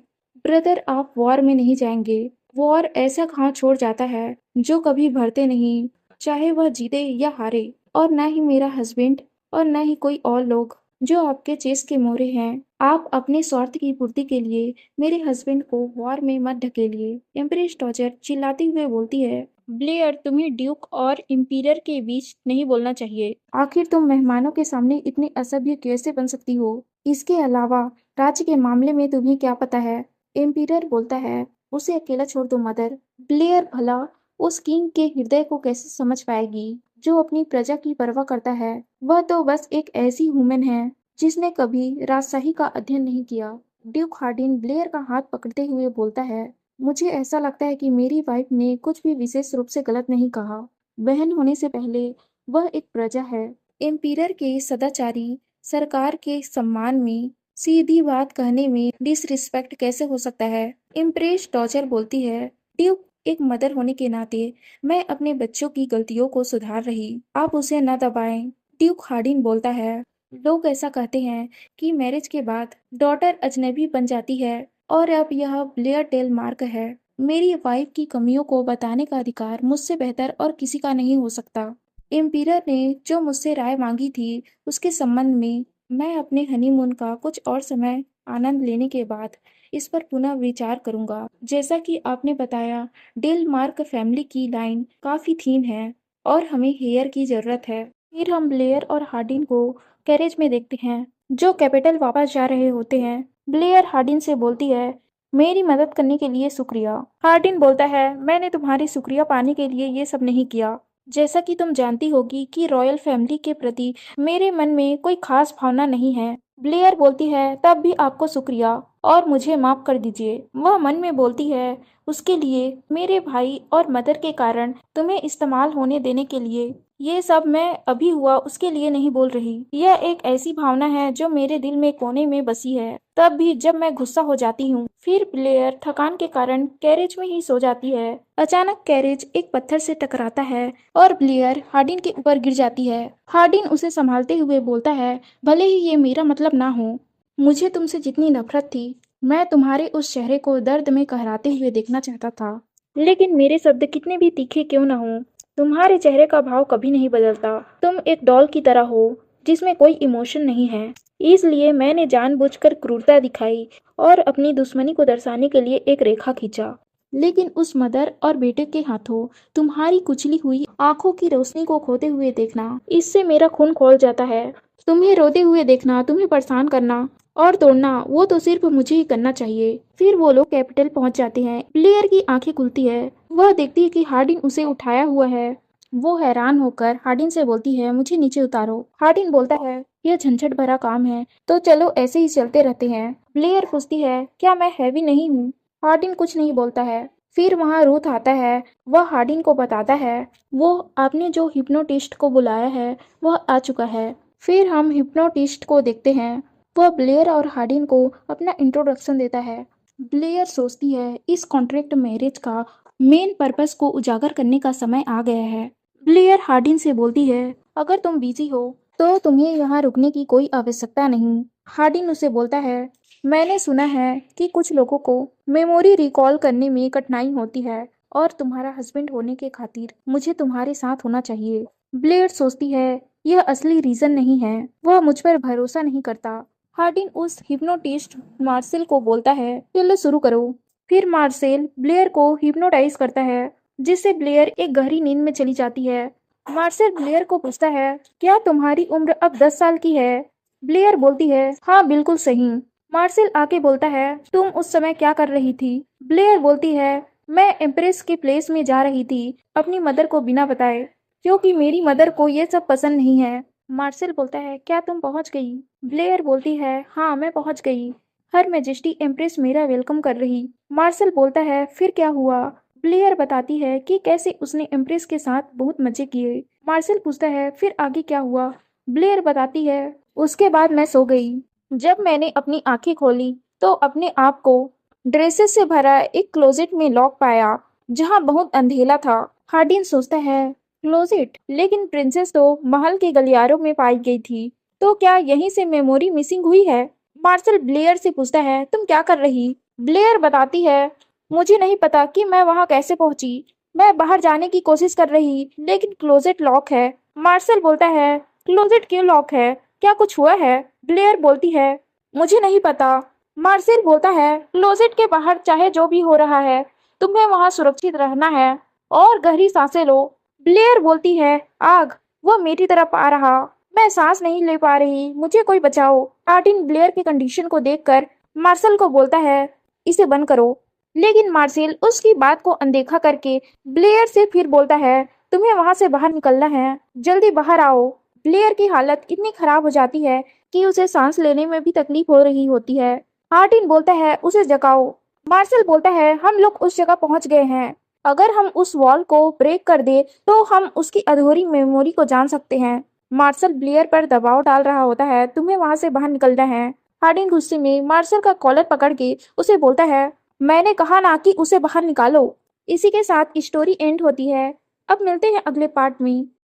ब्रदर, आप वॉर में नहीं जाएंगे। वॉर ऐसा घाव छोड़ जाता है जो कभी भरते नहीं, चाहे वह जीते या हारे। और ना ही मेरा हस्बैंड और ना ही कोई और लोग जो आपके चेस के मोहरे हैं आप अपने स्वार्थ की पूर्ति के लिए मेरे हस्बैंड को वॉर में मत ढकेलिए। एम्प्रेस डॉजर चिल्लाते हुए बोलती है, ब्लेयर तुम्हें ड्यूक और इम्पीरियर के बीच नहीं बोलना चाहिए। आखिर तुम मेहमानों के सामने इतने असभ्य कैसे बन सकती हो? इसके अलावा राज्य के मामले में तुम्हें क्या पता है? एम्पीरियर बोलता है, उसे अकेला छोड़ दो मदर। ब्लेयर भला उस किंग के हृदय को कैसे समझ पाएगी जो अपनी प्रजा की परवाह करता है? वह तो बस एक ऐसी वुमेन है जिसने कभी राजशाही का अध्ययन नहीं किया। ड्यूक हार्डिन ब्लेयर का हाथ पकड़ते हुए बोलता है, मुझे ऐसा लगता है कि मेरी वाइफ ने कुछ भी विशेष रूप से गलत नहीं कहा। बहन होने से पहले वह एक प्रजा है। एम्पीरियर के सदाचारी सरकार के सम्मान में सीधी बात कहने में डिसरिस्पेक्ट कैसे हो सकता है? इम्प्रेस डॉजर बोलती है, ड्यूक एक मदर होने के नाते मैं अपने बच्चों की गलतियों को सुधार रही, आप उसे न दबाएं। ड्यूक हार्डिन बोलता है, लोग ऐसा कहते हैं कि मैरिज के बाद डॉटर अजनबी बन जाती है और अब यह ब्लेयर टेल मार्क है। मेरी वाइफ की कमियों को बताने का अधिकार मुझसे बेहतर और किसी का नहीं हो सकता। एम्पीरर ने जो मुझसे राय मांगी थी उसके संबंध में मैं अपने हनीमून का कुछ और समय आनंद लेने के बाद इस पर पुनः विचार करूंगा। जैसा कि आपने बताया, डेल मार्क फैमिली की लाइन काफी थीन है और हमें हेयर की जरूरत है। फिर हम ब्लेयर और हार्डिन को कैरेज में देखते हैं जो कैपिटल वापस जा रहे होते हैं। ब्लेयर हार्डिन से बोलती है, मेरी मदद करने के लिए शुक्रिया। हार्डिन बोलता है, मैंने तुम्हारी शुक्रिया पाने के लिए ये सब नहीं किया। जैसा कि तुम जानती होगी कि रॉयल फैमिली के प्रति मेरे मन में कोई खास भावना नहीं है। ब्लेयर बोलती है, तब भी आपको शुक्रिया और मुझे माफ कर दीजिए। वह मन में बोलती है, उसके लिए मेरे भाई और मदर के कारण तुम्हें इस्तेमाल होने देने के लिए। ये सब मैं अभी हुआ उसके लिए नहीं बोल रही। यह एक ऐसी भावना है जो मेरे दिल में कोने में बसी है, तब भी जब मैं गुस्सा हो जाती हूँ। फिर ब्लेयर थकान के कारण कैरेज में ही सो जाती है। अचानक कैरेज एक पत्थर से टकराता है और ब्लेयर हार्डिन के ऊपर गिर जाती है। हार्डिन उसे संभालते हुए बोलता है, भले ही ये मेरा मतलब ना हो, मुझे तुमसे जितनी नफरत थी, मैं तुम्हारे उस चेहरे को दर्द में कहराते हुए देखना चाहता था। लेकिन मेरे शब्द कितने भी तीखे क्यों न हो, तुम्हारे चेहरे का भाव कभी नहीं बदलता। तुम एक डॉल की तरह हो जिसमें कोई इमोशन नहीं है। इसलिए मैंने जानबूझकर क्रूरता दिखाई और अपनी दुश्मनी को दर्शाने के लिए एक रेखा खींचा। लेकिन उस मदर और बेटे के हाथों तुम्हारी कुचली हुई आंखों की रोशनी को खोते हुए देखना, इससे मेरा खून खौल जाता है। तुम्हें रोते हुए देखना, तुम्हें परेशान करना और तोड़ना, वो तो सिर्फ मुझे ही करना चाहिए। फिर वो लोग कैपिटल पहुंच जाते हैं। ब्लेयर की आंखें खुलती है। वह देखती है कि हार्डिन उसे उठाया हुआ है। वो हैरान होकर हार्डिन से बोलती है, मुझे नीचे उतारो। हार्डिन बोलता है, यह झंझट भरा काम है, तो चलो ऐसे ही चलते रहते हैं। ब्लेयर पूछती है, क्या मैं हैवी नहीं हूँ? हार्डिन कुछ नहीं बोलता है। फिर वहाँ रूथ आता है। वह हार्डिन को बताता है, वो आपने जो हिप्नोटिस्ट को बुलाया है वह आ चुका है। फिर हम हिप्नोटिस्ट को देखते हैं। वह ब्लेयर और हार्डिन को अपना इंट्रोडक्शन देता है। ब्लेयर सोचती है, इस कॉन्ट्रैक्ट मैरिज का मेन पर्पस को उजागर करने का समय आ गया है। ब्लेयर हार्डिन से बोलती है, अगर तुम बिजी हो तो तुम्हें यहाँ रुकने की कोई आवश्यकता नहीं। हार्डिन उसे बोलता है, मैंने सुना है कि कुछ लोगों को मेमोरी रिकॉल करने में कठिनाई होती है और तुम्हारा हस्बैंड होने के खातिर मुझे तुम्हारे साथ होना चाहिए। ब्लेयर सोचती है, यह असली रीजन नहीं है, वह मुझ पर भरोसा नहीं करता। हार्डिन उस हिप्नोटिस्ट मार्सेल को बोलता है, चलो शुरू करो। फिर मार्सेल ब्लेयर को हिप्नोटाइज करता है, जिससे ब्लेयर एक गहरी नींद में चली जाती है। मार्सेल ब्लेयर को पूछता है, क्या तुम्हारी उम्र अब 10 साल की है? ब्लेयर बोलती है, हाँ बिल्कुल सही। मार्सेल आके बोलता है, तुम उस समय क्या कर रही थी? ब्लेयर बोलती है, मैं एम्प्रेस के प्लेस में जा रही थी अपनी मदर को बिना बताए, क्योंकि मेरी मदर को ये सब पसंद नहीं है। मार्सेल बोलता है, क्या तुम पहुंच गई? ब्लेयर बोलती है, हाँ मैं पहुंच गई। हर मैजेस्टी एम्प्रेस मेरा वेलकम कर रही। मार्सेल बोलता है, फिर क्या हुआ? ब्लेयर बताती है कि कैसे उसने एम्प्रेस के साथ बहुत मजे किए। मार्सेल पूछता है, फिर आगे क्या हुआ? ब्लेयर बताती है, उसके बाद मैं सो गई। जब मैंने अपनी आंखें खोली तो अपने आप को ड्रेसेस से भरा एक क्लोजेट में लॉक पाया जहां बहुत अंधेरा था। हार्डिन सोचता है, क्लोजेट, लेकिन प्रिंसेस तो महल के गलियारों में पाई गई थी, तो क्या यहीं से मेमोरी मिसिंग हुई है? मार्शल ब्लेयर से पूछता है, तुम क्या कर रही? ब्लेयर बताती है, मुझे नहीं पता कि मैं वहां कैसे पहुंची। मैं बाहर जाने की कोशिश कर रही लेकिन क्लोजेट लॉक है। मार्शल बोलता है, क्लोजेट क्यों लॉक है? क्या कुछ हुआ है? ब्लेयर बोलती है, मुझे नहीं पता। मार्सेल बोलता है, क्लोजेट के बाहर चाहे जो भी हो रहा है, तुम्हें वहां सुरक्षित रहना है और गहरी सांसें लो। ब्लेयर बोलती है, आग, वो मेरी तरफ आ रहा। मैं सांस नहीं ले पा रही, मुझे कोई बचाओ। मार्टिन ब्लेयर की कंडीशन को देखकर मार्शल को बोलता है, इसे बंद करो। लेकिन मार्सेल उसकी बात को अनदेखा करके ब्लेयर से फिर बोलता है, तुम्हें वहां से बाहर निकलना है, जल्दी बाहर आओ। ब्लेयर की हालत इतनी खराब हो जाती है कि उसे सांस लेने में भी तकलीफ हो रही होती है। मार्टिन बोलता है, उसे जगाओ। मार्शल बोलता है, हम लोग उस जगह पहुंच गए हैं। अगर हम उस वॉल को ब्रेक कर दे तो हम उसकी अधूरी मेमोरी को जान सकते हैं। मार्शल ब्लेयर पर दबाव डाल रहा होता है, तुम्हें वहां से बाहर निकलना है। हार्डिन गुस्से में मार्शल का कॉलर पकड़ के उसे बोलता है, मैंने कहा ना कि उसे बाहर निकालो। इसी के साथ स्टोरी एंड होती है। अब मिलते हैं अगले पार्ट में।